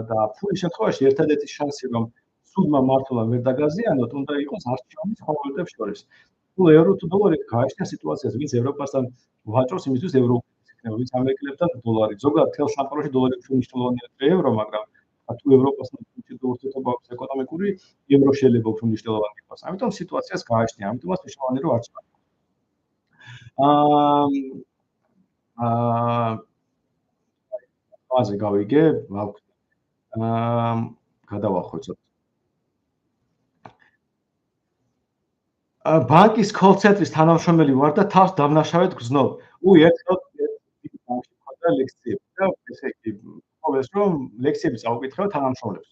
და ფულის შემთხვევაში ერთადერთი შანსი რომ სულმა მართლა ვერ დაგაზიანოთ, უნდა იყოს არჩევნის კონკრეტებს შორის. თუ ევრო თუ დოლარი გააჩნია სიტუაციას, ვინც ევროპასთან ვაჭრობს, იმისთვის ევროპის იქნება, ვინც ამერიკელებთან დოლარი. ზოგადად თელ სამყაროში დოლარი უფრო მნიშვნელოვანია ვიდრე ევრო, მაგრამ თუ ევროპასთან ურთიერთობა აქვს ეკონომიკური, ევრო შეიძლება უფრო მნიშვნელოვანი იყოს. ამიტომ სიტუაციას გააჩნია, ამიტომაც მნიშვნელოვანია რომ არჩევანი. აზე გავიგე, გადავახვეწოთ. ბანკის call-center-ის თანამშრომელი ვარ და თავს დამნაშავედ გრძნობ. ერთხელ ბანკში მქონდა ლექციები და ესე იგი ყოველს რომ ლექციები წავუკითხავ თანამშრომლებს.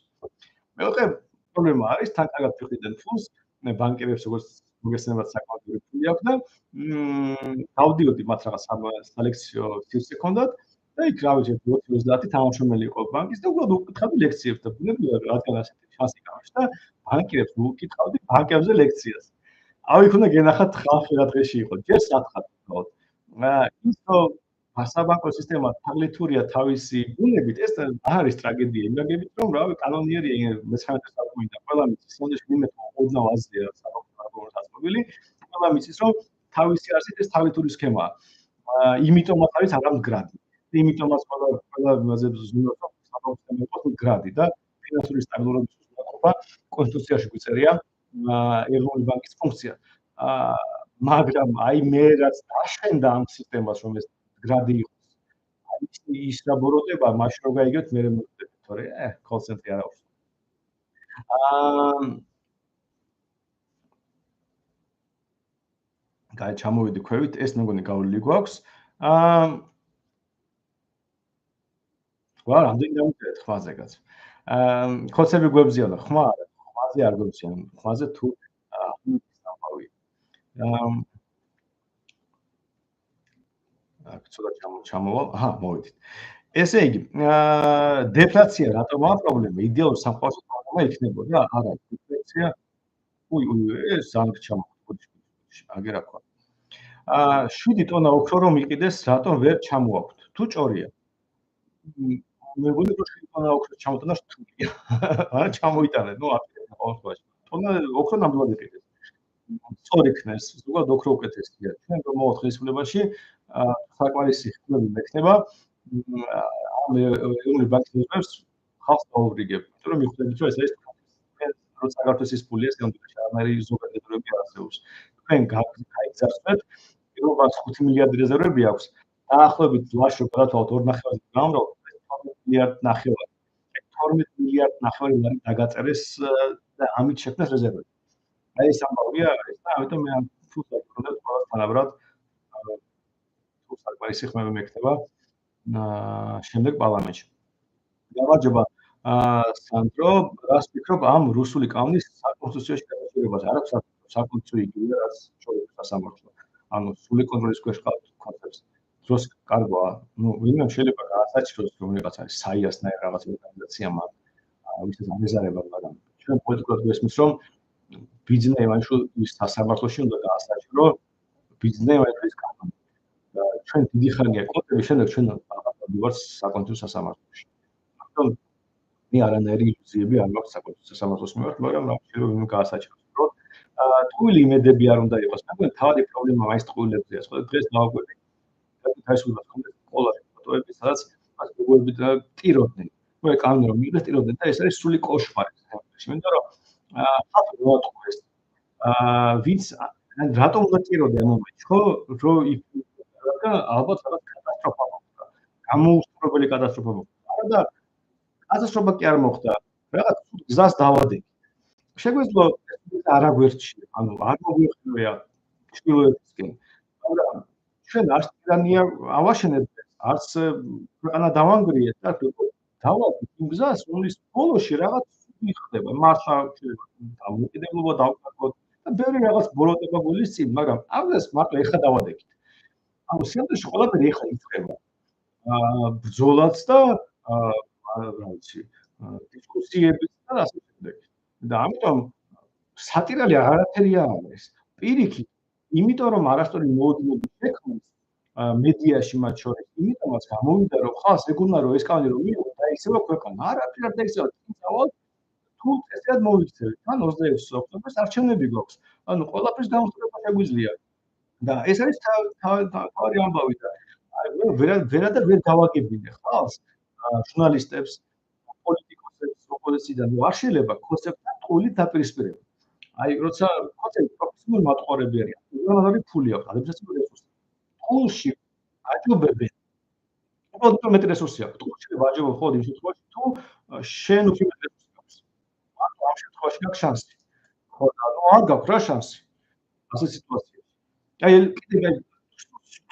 მეუღე პრობლემა არის, თან კარგად ვიყიდენ ფულს, ბანკერებს როგორც მოგესწრებათ საკმაოდ ფული აქვს და დავდიოდი მათ რაღაც სალექციო სივრცე ჰქონდათ და იქ რა ვიცი 20-30 თანამშრომელი იყო ბანკის და უბრალოდ უკითხავდი ლექციებს და ბუნებრივია რადგან ასეთი შანსი გამიშ და ბანკერებს უკითხავდი ბანკებზე ლექციას. ავიქ უნდა გენახათ ხალხი რა დღეში იყო. ჯერ სათხარ ვთქვათ. ის რომ საბანკო სისტემა თაღლითურია თავისი ბუნებით, ეს არის ტრაგედია. იმაგებით რომ რავი კანონიერია 19 საუკუნიდან ყველა მის სონდეში მიმეთ ოდნავ აზრია საბანკო საზოგადოებრივი. ყველა მის რომ თავისი არსით ეს თაღლითური სქემაა. იმიტომაც არის არ მდგრადი. იმიტომაც ყველა მაზებს ზნობს რომ საბანკო სისტემა იყოს მდგრადი და ფინანსური სტაბილურობის უზრუნველყოფა კონსტიტუციაში გვიწერია ეროვნული ბანკის ფუნქცია. მაგრამ აი მე რაც დაშენდა ამ სისტემას რომ ეს მდგრადი იყოს. ის რა ბოროტება, მაშინ რო გაიგეთ მე მოვიდეთ, თორე call center-ი არ აქვს. გაი ჩამოვიდი ქვევით, ეს მეგონი გავლილი გვაქვს. რა რამდენი გამიგეთ ხმაზე კაც. ხოცები გვებზიანო, ხმა არა, ხმაზე არ გვებზიანო, ხმაზე თუ სამყავი. ცოტა ჩამოვალ, მოვიდით. ესე იგი, დეფლაცია რატომაა პრობლემა? იდეალურ სამყაროში პრობლემა იქნებოდა, არა, დეფლაცია. ეს ზანგ ჩამოხდა. აგერ აქ. 7 ტონა ოქრო რომ იყიდეს, რატომ ვერ ჩამოაქვთ? თუ ჭორია. მეგონი რომ 7 ტონა ოქრო ჩამოტანა რთულია. არა ჩამოიტანეთ, ნუ აფიქრეთ ყოველ შემთხვევაში. ტონა ოქრო ნამდვილად იყიდეს. სწორ იქნეს, ზოგადად ოქრო უკეთესია. ჩვენ რომ მოვათხ რესპუბლიკაში საკმარისი ხმები მექნება, ამ ეროვნული ბანკის მიღებს ხალხს დაუბრიგებ. იმიტომ რომ მიხვდებით რომ ეს არის როცა გაგართოს ის ფული ეს გამდიდრება, ამერი ზოგადად არ არსებობს. თქვენ გაიგზავნეთ, რომ 5 მილიარდი რეზერვები აქვს. დაახლოებით ლაშო გადათვალოთ 2.5-ზე გამრავლოთ 12 მილიარდ ნახევარი. 12 მილიარდ ნახევარი ლარი დაგაწერეს და ამით შექმნეს რეზერვები. აი ეს ამბავია არის და ამიტომ მე ამ ფულს ვაკეთებ ყველასთანაბრად თუ საკმარისი ხმები მექნება შემდეგ პარლამენტში. გამარჯობა სანდრო, რას ფიქრობ ამ რუსული კანონის საკონსტიტუციაში გადაწყვეტილებას? არ აქვს საკონსტიტუციო იგივე რაც ჩვეულებრივ სასამართლო. ანუ სრული კონტროლის ქვეშ ყავთ კონცეფტს. დროს კარგია, ვინმე შეიძლება გაასაჩივროს რომ რაღაც არის საიასნაირ რაღაც ორგანიზაცია მაგ ვისაც ამეზარება, მაგრამ ჩვენ პოლიტიკურად გვესმის რომ ბიზნესის სასამართლოში უნდა გაასაჩირო ბიზნესის კანონი. ჩვენ დიდი ხანია კონტები შემდეგ ჩვენ ვარ საკონსტიტუციო სასამართლოში. ამიტომ მე არანაირი ილუზიები არ მაქვს საკონსტიტუციო სასამართლოს მიმართ, მაგრამ შეიძლება ვინმე გაასაჩივროს. ტყუილი იმედები არ უნდა იყოს. მაგრამ თავი პრობლემა მაინც ტყუილებზეა. სხვა დღეს დავაკვირდი. თავისუფლად კონკრეტ სკოლაში ფოტოები, სადაც გოგოები ტიროდნენ. მე კანონი რომ მივიდეს ტიროდნენ და ეს არის სრული კოშმარი. იმიტომ რომ ხალხი მოაწყდეს. ვინც რატომ უნდა ტიროდე ამ მომენტში, ხო? რომ და ალბათ რაღაც კატასტროფა მოხდა. გამოუსწრებელი კატასტროფა მოხდა. არა და კატასტროფა კი არ მოხდა. რაღაც გზას დავადეგი. შეგვიძლია არ აგვერჩი, ანუ არ მოგვიხმია ჩრდილოეთისკენ. მაგრამ ჩვენ არც ტირანია ავაშენებთ, არც ქვეყანა დავანგრიეთ და დავაკვირდით იმ გზას, რომლის ბოლოში რაღაც ხდება. მართლა დამოუკიდებლობა დავკარგოთ და ბევრი რაღაც ბოროტება გულის წინ, მაგრამ ამას მარტო ეხა დავადეგით. ანუ სიამოვნებაში ყველაფერი ეხა იწყება. ბრძოლაც და რა ვიცი, დისკუსიებიც და ასე შემდეგ. და ამიტომ სატირალი არაფერი არ არის. პირიქით, იმიტომ რომ არასწორი მოუდინები შექმნეს მედიაში მათ შორის, იმიტომაც გამოვიდა რომ ხალხს ეგონა რომ ეს კანონი რომ მიიღო და ისევ ქვეყანა არაფერ არ დაისწავლა. თუ ესეად მოვიქცევით, თან 26 ოქტომბერს არჩევნები გვაქვს. ანუ ყველაფრის გამოსწორება შეგვიძლია. და ეს არის თავი ამბავი და ვერადარ ვერ გავაგებინე ხალხს, ჟურნალისტებს, პოლიტიკოსებს, ოპოზიციიდან არ შეიძლება კონცეფტთან ტყუილით დაპირისპირება. აი, როცა კონცეფტი პროფესიონალური მატყუარები არიან, უზარმაზარი ფული აქვს, ადმინისტრაციული რესურსი. ტყუილში აჯობებენ. უფრო მეტი რესურსი აქვს. ტყუილში ვაჯობებ ხოლმე იმ შემთხვევაში, თუ შენ უფრო მეტი რესურსი აქვს. ანუ ამ შემთხვევაში გაქვს შანსი. ხო, ანუ არ გაქვს რა შანსი. ასე სიტუაცია. აი კიდე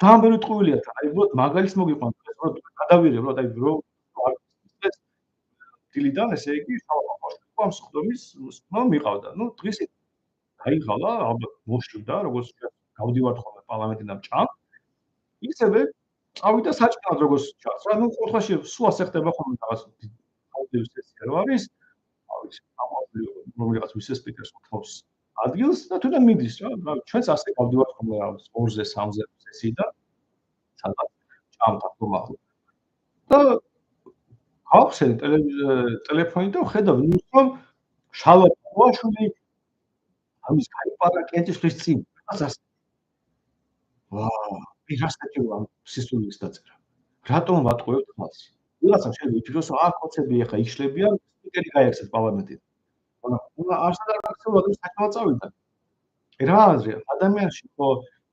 ძალიან ბევრი ტყუილია თან. აი უბრალოდ მაგალითს მოგიყვანთ, რომ გადავიღებთ, აი რომ ეს დილიდან ესე იგი შავახავში ამ სხდომის მიყავდა. ნუ დღის აიღალა, ალბათ მოშივდა, როგორც გავდივართ ხოლმე პარლამენტიდან ჭამ. ისევე წავიდა საჭმელად როგორც ჩანს. რა ნუ ყოველში სულ ასე ხდება ხოლმე რაღაც აუდიო სესია რო არის. ავიცი, რომელიღაც ვიცე-სპიკერს უთხოვს ადგილს და თუნდაც მიდის რა. ჩვენც ასე გავდივართ ხოლმე რაღაც 2-ზე 3-ზე სესიიდან. სადაც ჭამთან ხომ და გავხსენ ტელეფონი და ვხედავ ნიუს რომ შალვა ბუაშვილი ამის გაიპარა კენჭისყრის წინ. ასე. ვაა, პირას დაჭირვა სისულის დაწერა. რატომ ვატყუებთ ხალხს? ვიღაცამ შეიძლება იფიქროს, რომ კოცები ახლა იშლებიან, სპიკერი გაიარსებს პარლამენტიდან. მაგრამ არსად არ გაქცევა რომ საჭმელად წავიდა. რა აზრია? ადამიანში ხო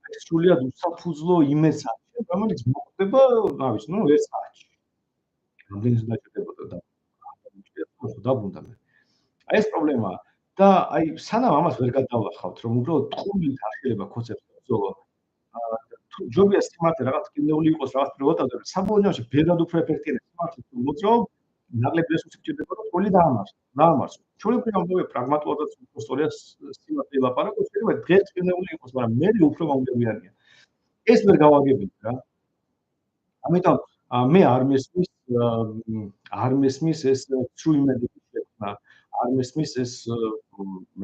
ეს სრულიად უსაფუძვლო იმეც არის, რომელიც მოხდება, რა ვიცი, ნუ ერთ საათში. რამდენი დაჭირდებოდა და დაბრუნდა მე. აი ეს პრობლემაა. და აი სანამ ამას ვერ გადავლახავთ, რომ უბრალოდ ტყუილით არ შეიძლება კონცეფტს ბრძოლა. თუ ჯობია სიმართლე რაღაც კიდეული იყოს რაღაც პროვოკატორი, საბოლოოში ბევრად უფრო ეფექტიანია სიმართლე თუ მოძრაობ, ნაკლებ რესურსი გჭირდება რომ ტყუილი დაამარცხო. ჩვეულებრივ ამბავია პრაგმატულად ისტორია სიმართლე ლაპარაკობს, შეიძლება დღეს კიდეული იყოს, მაგრამ მე უფრო მომგებიანია. ეს ვერ გავაგებინე რა. ამიტომ მე არ მესმის ეს სრულიმედების შექმნა, არ მესმის ეს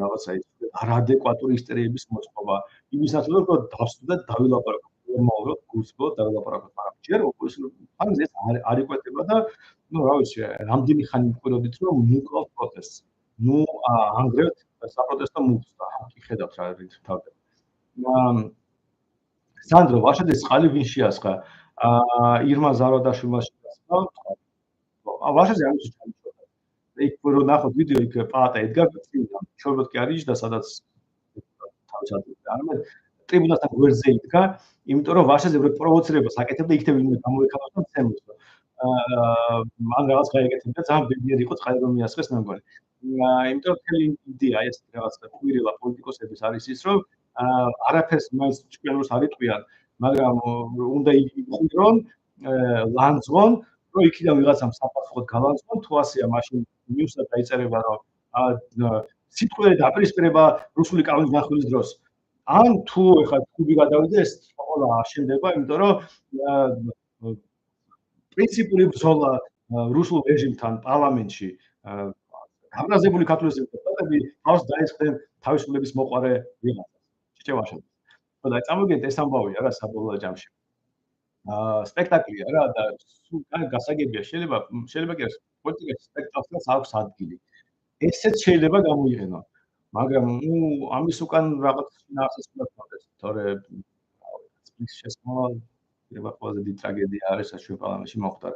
რაღაცა ის არადეკვატური ისტორიების მოწყობა. იმის ნაცვლად რომ დავსვიდეთ დავილაპარაკოთ ნორმალურად, გულწრფელად დავილაპარაკოთ, მაგრამ ჯერ ან ეს არ იკვეთება და ნუ რა ვიცი, რამდენი ხანი მყვიროდით რომ მუკლავთ პროტესტს. ნუ ანგრევთ საპროტესტო მუხს და კი ხედავთ რა რით თავდება. სანდრო, ვაშაძის წყალი ვინ შეასხა? ირმა ზაროდაშვილმა შეასხა. ვაშაძე ამის ჩამოშორდა. იქ რო ნახოთ ვიდეო იქ პაატა ედგარ წინდა. შორბოთ კი არის და სადაც თავის ადგილზე. ანუ ტრიბუნასთან გვერდზე იდგა, იმიტომ რომ ვაშაძე პროვოცირებას აკეთებდა იქნებ ვინმე გამოეკავოს და მცემოს. მან რაღაც გაიგეთებდა, ძალიან ბედნიერი იყო წყალი რომ მიასხეს მე მგონი. იმიტომ მთელი იდეა ეს რაღაც კვირილა პოლიტიკოსების არის ის რომ არაფერს მას ჭკვიანურს არ იტყვიან, მაგრამ უნდა იყვირონ, ლანძღონ, რომ იქიდან ვიღაცამ საფასხოდ გალანძღონ, თუ ასეა მაშინ ნიუსად დაიწერება რომ სიტყვიერი დაპირისპირება რუსული კანონის განხილვის დროს. ან თუ ეხლა თუბი გადავიდა ეს ყველა არ შენდება, იმიტომ რომ პრინციპული ბრძოლა რუსულ რეჟიმთან პარლამენტში გაბრაზებული ქართული დეპუტატები თავს დაესხნენ თავისუფლების მოყარე ვიღაცას. ჭეჭევაშად. ხო და წამოგეთ ეს ამბავია რა საბოლოო ჯამში. სპექტაკლია რა და სულ გასაგებია შეიძლება კი არის პოლიტიკაში სპექტაკლს აქვს ადგილი. ესეც შეიძლება გამოიყენო. მაგრამ ნუ ამის უკან რაღაც ნახეს უნდა გქონდეს, თორე სპლის შესაძლოა შეიძლება ყველაზე დიდი ტრაგედია არის ჩვენ პარლამენტში მოხდა.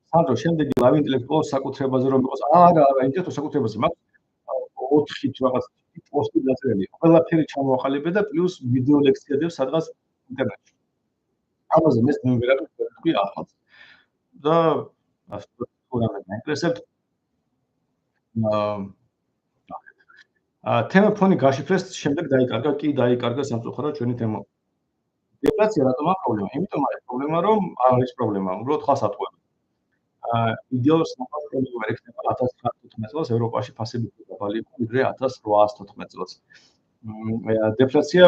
სანდრო, შემდეგი ლავ ინტელექტუალურ საკუთრებაზე რომ იყოს, არა, ინტელექტუალურ საკუთრებაზე მაქვს 4 რაღაც პოსტი დაწერილი. ყველაფერი ჩამოაყალიბე და პლუს ვიდეო ლექციადებს სადღაც ინტერნეტში. ამაზე მე ვერაფერ ვთქვი ახალს. და ასე თუ რამე დაინტერესებთ თემა ფონი გაშიფრეს, შემდეგ დაიკარგა, კი დაიკარგა სამწუხაროდ ჩვენი თემა. დეპრესია რატომ არის პრობლემა? იმიტომ არის პრობლემა, რომ არ არის პრობლემა, უბრალოდ ხალხს ატყუებენ. იდეალურ სამყაროში ვერ იქნება 1914 წელს ევროპაში ფასები დაბალი იყო, ვიდრე 1814 წელს. დეფლაცია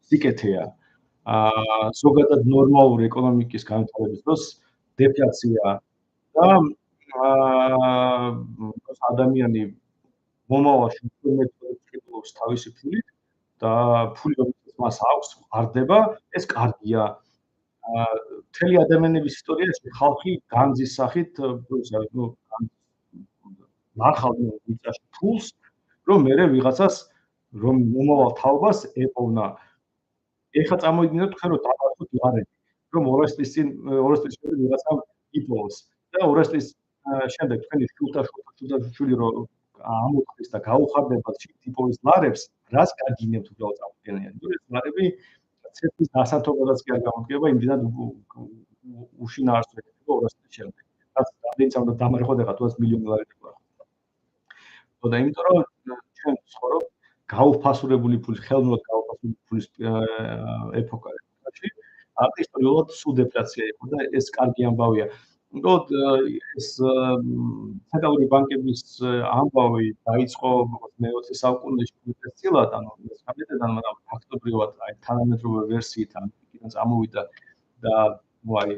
სიკეთეა. ზოგადად ნორმალური ეკონომიკის განვითარების დროს დეფლაცია და ადამიანი მომავალში მეტად წკიდობს თავისი ფულით და ფული რომელიც მას აქვს ყარდება, ეს კარგია. მთელი ადამიანების ისტორიაში ხალხი განძის სახით, ნახავდნენ მიწაში ფულს, რომ მე ვიღაცას რომ მომავალ თაობას ეპოვნა. ეხლა წამოვიდინოთ თქვენ რომ დავარქოთ ლარები, რომ 200 წლის წინ 200 წლის შემდეგ ვიღაცამ იპოვოს და 200 წლის შემდეგ თქვენი შვილთაშვილი რომ ამოწყდეს და გაუხარდებათ ტიპოვის ლარებს, რას გაგინებთ უბრალოდ წამოგენიან. იმიტომ ეს ლარები ცეცხლის დასათობადაც კი არ გამოდგება, იმდენად უშინაარსო იქნება 200 წლის შემდეგ. რაც რამდენიც უნდა დამარხოთ ეხლა 200 მილიონი ლარი თქვა. და იმიტომ რომ ჩვენ ვცხოვრობ გაუფასურებული ფულის, ხელოვნურად გაუფასურებული ფულის ეპოქაში, ისტორიულად სულ დეფლაცია იყო და ეს კარგი ამბავია. უბრალოდ ეს ცენტრალური ბანკების ამბავი დაიწყო მე-20 საუკუნეში წილად, ანუ მესამედიდან, მაგრამ ფაქტობრივად აი თანამედროვე ვერსიით ამიდან წამოვიდა და ნუ აი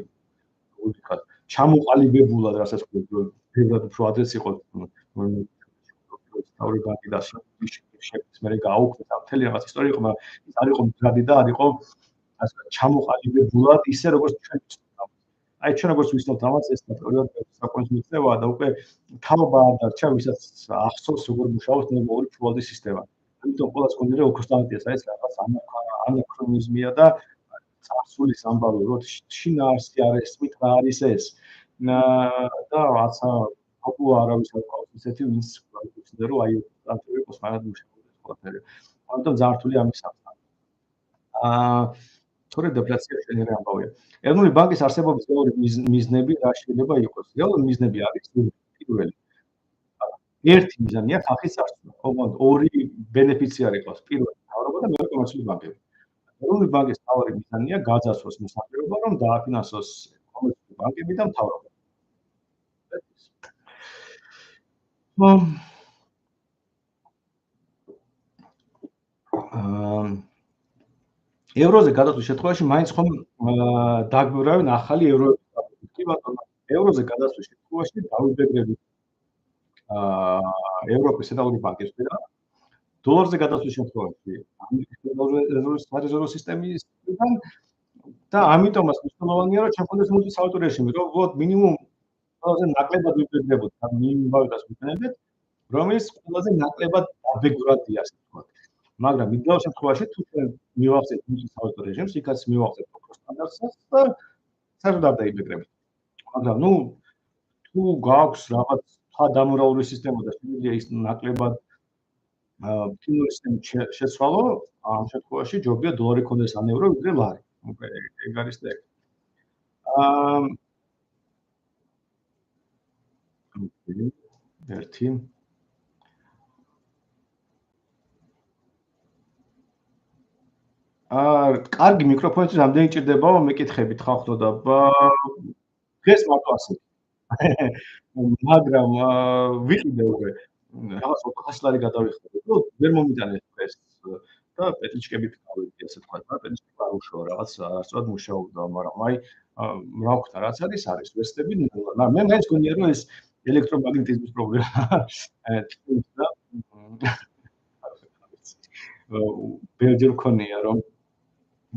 ვთქვათ, ჩამოყალიბებულად, რასაც ვთქვი, ბევრად უფრო ადრეც იყო ცენტრალური ბანკი და შექმნის მე გააუქმდა მთელი რაღაც ისტორია იყო, მაგრამ ის არ იყო მდგრადი და არ იყო ასე ჩამოყალიბებულად ისე როგორც ჩვენ ვცნობთ. აი ჩვენ როგორც ვისწავლთ ამას, ეს პერიოდი საკონცერტო მიწევა და უკვე თაობა არ დარჩა, ვისაც ახსოვს როგორ მუშაობს ნორმალური ფუალდის სისტემა. ამიტომ ყველას გონია რომ ოქროსტანტია, ეს რაღაც ანაქრონიზმია და წარსულის ამბავი, რომ შინაარსი არის, მით რა არის ეს. და რაცა აბუ არავის არ ყავს ისეთი ვინც გვაქვს რომ აი ოქროსტანტი იყოს მაგათ მუშაობს ყველაფერი. ამიტომ ზართული ამის ამბავი. თორე დეფლაცია შეიძლება ამბავია. ეროვნული ბანკის არსებობის მეორე მიზნები რა შეიძლება იყოს? მეორე მიზნები არის პირველი. ერთი მიზანია ხალხის წარსულობა. ოღონდ ორი ბენეფიციარი ყავს. პირველი მთავრობა და მეორე კომერციული ბანკები. ეროვნული ბანკის მთავარი მიზანია გაძარცვოს მოსახლეობა, რომ დააფინანსოს კომერციული ბანკები და მთავრობა. ევროზე გადასვლის შემთხვევაში მაინც ხომ დაგვირავენ ახალი ევროების კი ბატონო. ევროზე გადასვლის შემთხვევაში დავიბეგრებით ევროპის ცენტრალური ბანკის მხრიდან, დოლარზე გადასვლის შემთხვევაში ამერიკის სარეზერვო სისტემისგან და ამიტომაც მნიშვნელოვანია რომ ჩემთვის მულტისალუტო რეჟიმი, რომ ვთქვათ მინიმუმ ყველაზე ნაკლებად ვიბეგრებოთ და მინიმუმ ვალუტას ვიყენებთ, რომელიც ყველაზე ნაკლებად დაბეგრადია, ასე ვთქვათ. მაგრამ მიდაო შემთხვევაში თუ ჩვენ მივახცეთ მულტისალუტო რეჟიმს, იქაც მივახცეთ ოქროს სტანდარტს და საერთოდ არ დაიბეგრებით. მაგრამ ნუ თუ გაქვს რაღაც დამორალური სისტემა და შემიძლია ის ნაკლებად ფინანსური სისტემით შეცვალო, ამ შემთხვევაში ჯობია დოლარი ქონდეს ან ევრო, ვიდრე ლარი. ეგ არის და ეგ. ერთი კარგი მიკროფონით რამდენი ჭირდებაო მეკითხებით ხახდოდა დღეს მარტო ასე მაგრამ ვიყიდე უკვე რაღაც 400 ლარი გადავიხადე რომ ვერ მომიტანეთ ეს და პეტრიჩკებით გავიდი ასე თქვა და პეტრიჩკი გაუშვა რაღაც არასწორად მუშაობდა მაგრამ აი რა ვქნა რაც არის ვერსტები მაგრამ მე მაინც გონია რომ ეს ელექტრომაგნეტიზმის პრობლემა და ბევრჯერ მქონია რომ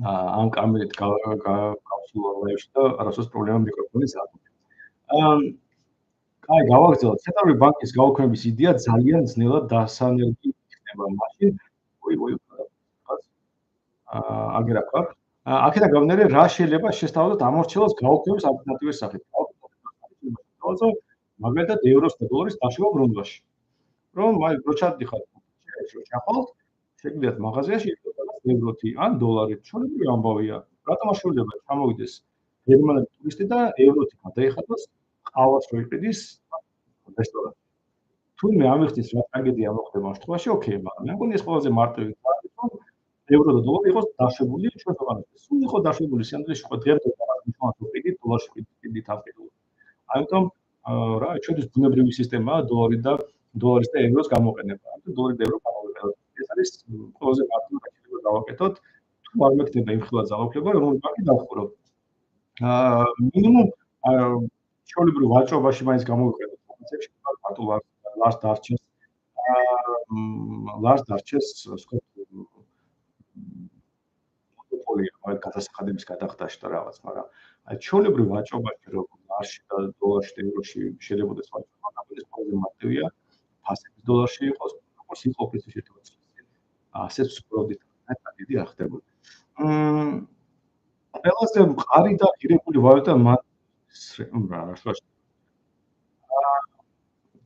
ამ კამერით გავსულა ლაივში და არასდროს პრობლემა მიკროფონის არ აქვს. კაი, გავაგრძელოთ. ცენტრალური ბანკის გაუქმების იდეა ძალიან ძნელად დასანერგი იქნება მაშინ. აგერ აქ ვარ. აქედან გამომდინარე, რა შეიძლება შესთავაზოთ ამორჩილოს გაუქმების ალტერნატივის სახით. მაგალითად, ევროს და დოლარის დაშვება ბრუნვაში. რომ აი რო ჩადიხართ, შეხვალთ, შეგვიძლიათ მაღაზიაში ევროთი ან დოლარით. ჩვენები ამბავია. რატომ არ შეიძლება ჩამოვიდეს გერმანელი ტურისტი და ევროთი გადაიხადოს ყავას რო იყიდის რესტორანში. თუმცა ამიხდის რა ტრაგედია მოხდება ამ შემთხვევაში, ოკეი, მაგრამ მე მგონი ეს ყველაზე მარტივი არის, რომ ევრო და დოლარი იყოს დაშვებული ჩვენ ქვეყანაში. სულ იყო დაშვებული სიამოვნებაში ხო დღემდე რაღაც მნიშვნელოვანი ვიყიდით დოლარში ვიყიდით აფრიკულად. ამიტომ რა ჩვენთვის ბუნებრივი სისტემაა დოლარის და ევროს გამოყენება. ამიტომ დოლარი და ევრო გამოვიყენოთ. ეს არის ყველაზე მარტივი რაკეტა დავაკეთოთ. თუ არ მექნება იმხილად ძალაუფლება, რომ ბანკი დავხურო. მინიმუმ ჩვეულებრივ ვაჭრობაში მაინც გამოვიყენოთ კონცეფციაში მარტო ლარს დარჩეს ვთქვათ მონოპოლია მაგ გადასახადების გადახდაში და რაღაც, მაგრამ აი ჩვეულებრივ ვაჭრობაში რომ ლარში და დოლარში და ევროში შეიძლება ვაჭრობა, ეს ყველაზე მარტივია $100 იყოს, როგორც იყო პრინციპში 20 წელი. ასეც ვსწავლობდით, დიდი არ ხდებოდა. ყველაზე მყარი და ღირებული ვალუტა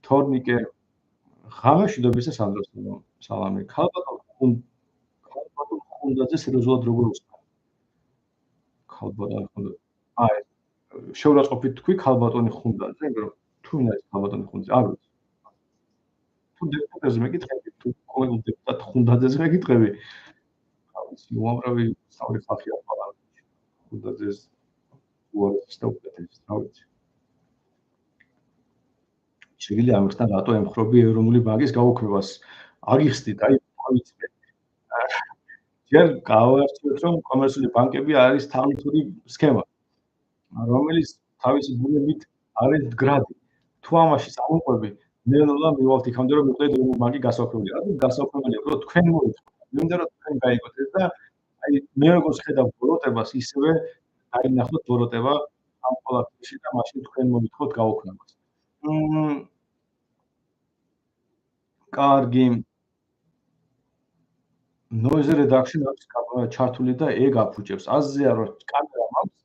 თორნიკე ღამეშვიდობის და სანდროს სალამი. ქალბატონ ხუნდაძე სერიოზულად როგორ უცხო? ქალბატონ ხუნდაძე. შეურაცხყოფით თქვი ქალბატონი ხუნდაძე, მაგრამ თუ ვინ არის ქალბატონი ხუნდაძე? არ ვიცი. თუ დეპუტატზე მეკითხები, თუ კოლეგულ დეპუტატ ხუნდაძეზე მეკითხები, არ ვიცი, უამრავი სწავრი ხალხი ახლა ხუნდაძეს უარეს და უკეთეს, არ ვიცი. შეიძლება ამხსნა რატო ემხრობი ეროვნული ბანკის გაუქმებას. აგიხსნით, აი, ვიცით. ჯერ გავარჩიოთ, რომ კომერციული ბანკები არის თავისუფლი სქემა, რომელიც თავისი ბუნებით არის მდგრადი. თუ ამაში წამოყვები, ნელ-ნელა მივალთ იქამდე, რომ მიყვეთ ეროვნული ბანკი გასაკვირველია. რადგან გასაკვირველია, რომ თქვენ მოიწონთ, მინდა რომ თქვენ გაიგოთ ეს და აი მე როგორც ხედავ ბოროტებას, ისევე დაინახოთ ბოროტება ამ ყველაფერში და მაშინ თქვენ მოითხოვთ გაუქმებას. კარგი. Noise reduction აქვს ჩართული და ეგ აფუჭებს. აზია რომ კამერა მაქვს,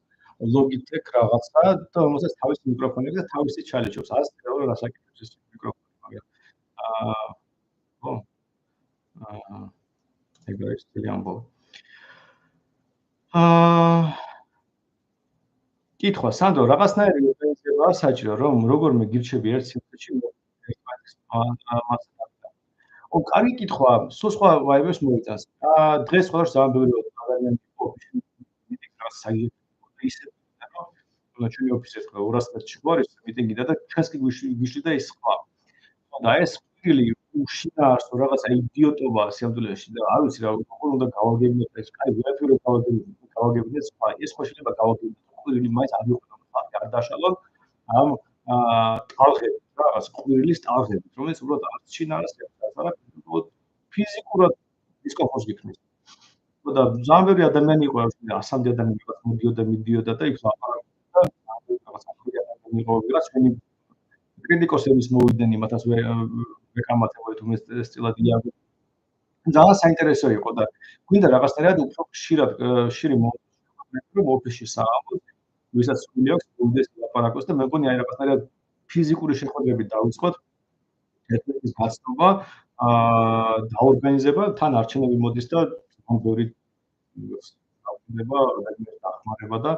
Logitech რაღაცა და რომელსაც თავისი მიკროფონი და თავისი ჩალიჩობს. ასე რომ რასაკეთებს ეს მიკროფონი, მაგრამ ხო. ეგ არის წელი ამბობ. კითხვა, სანდრო, რაღაცნაირი ორგანიზება საჭირო, რომ როგორმე გირჩები ერთ სიმღერაში ერთმანეთს კარგი კითხვა, სულ სხვა ვაიბებს მოიწონს. დღეს ყველას ძალიან ბევრი ადამიანი მიტინგს საერთოდ ისე რომ ჩვენი ოფისის 200 მეტრში გვარის მიტინგიდა და ჩვენს კი გვიშლი და ის სხვა. და ეს ფილი უშინაარსო რაღაცა იდიოტობა სიამდვილეში და არ ვიცი რა როგორ უნდა გავაგებინოთ ეს კაი ვერაფერი გავაგებინოთ სხვა. ეს ხო შეიძლება გავაგებინოთ, ყვირილი მაინც არ იყო ხალხი არ დაშალონ ამ ტალღებით რაღაც ყვირილის ტალღებით, რომელიც უბრალოდ არ შინაარსებს. ფიზიკურად დისკომფორტს გიქმნის. და ძალიან ბევრი ადამიანი იყო, 100 ადამიანი იყო, მიდიოდა და იქ ლაპარაკობდა და რაღაც ახალი ადამიანი იყო, ვიღაც ჩვენი კრიტიკოსების მოვიდნენ, იმათაც ვეკამათებოდი თუ ეს სტილად იაგო. ძალიან საინტერესო იყო და გვინდა რაღაცნაირად უფრო ხშირი მომენტი, რომ ოფისში საამბობ, ვისაც სული აქვს, გულდეს ლაპარაკოს და მე მგონი აი რაღაცნაირად ფიზიკური შეხვედრები დავიწყოთ. ერთმანეთის გაცნობა, დაორგანიზება, თან არჩევნები მოდის და ბევრი დაუდება, დახმარება და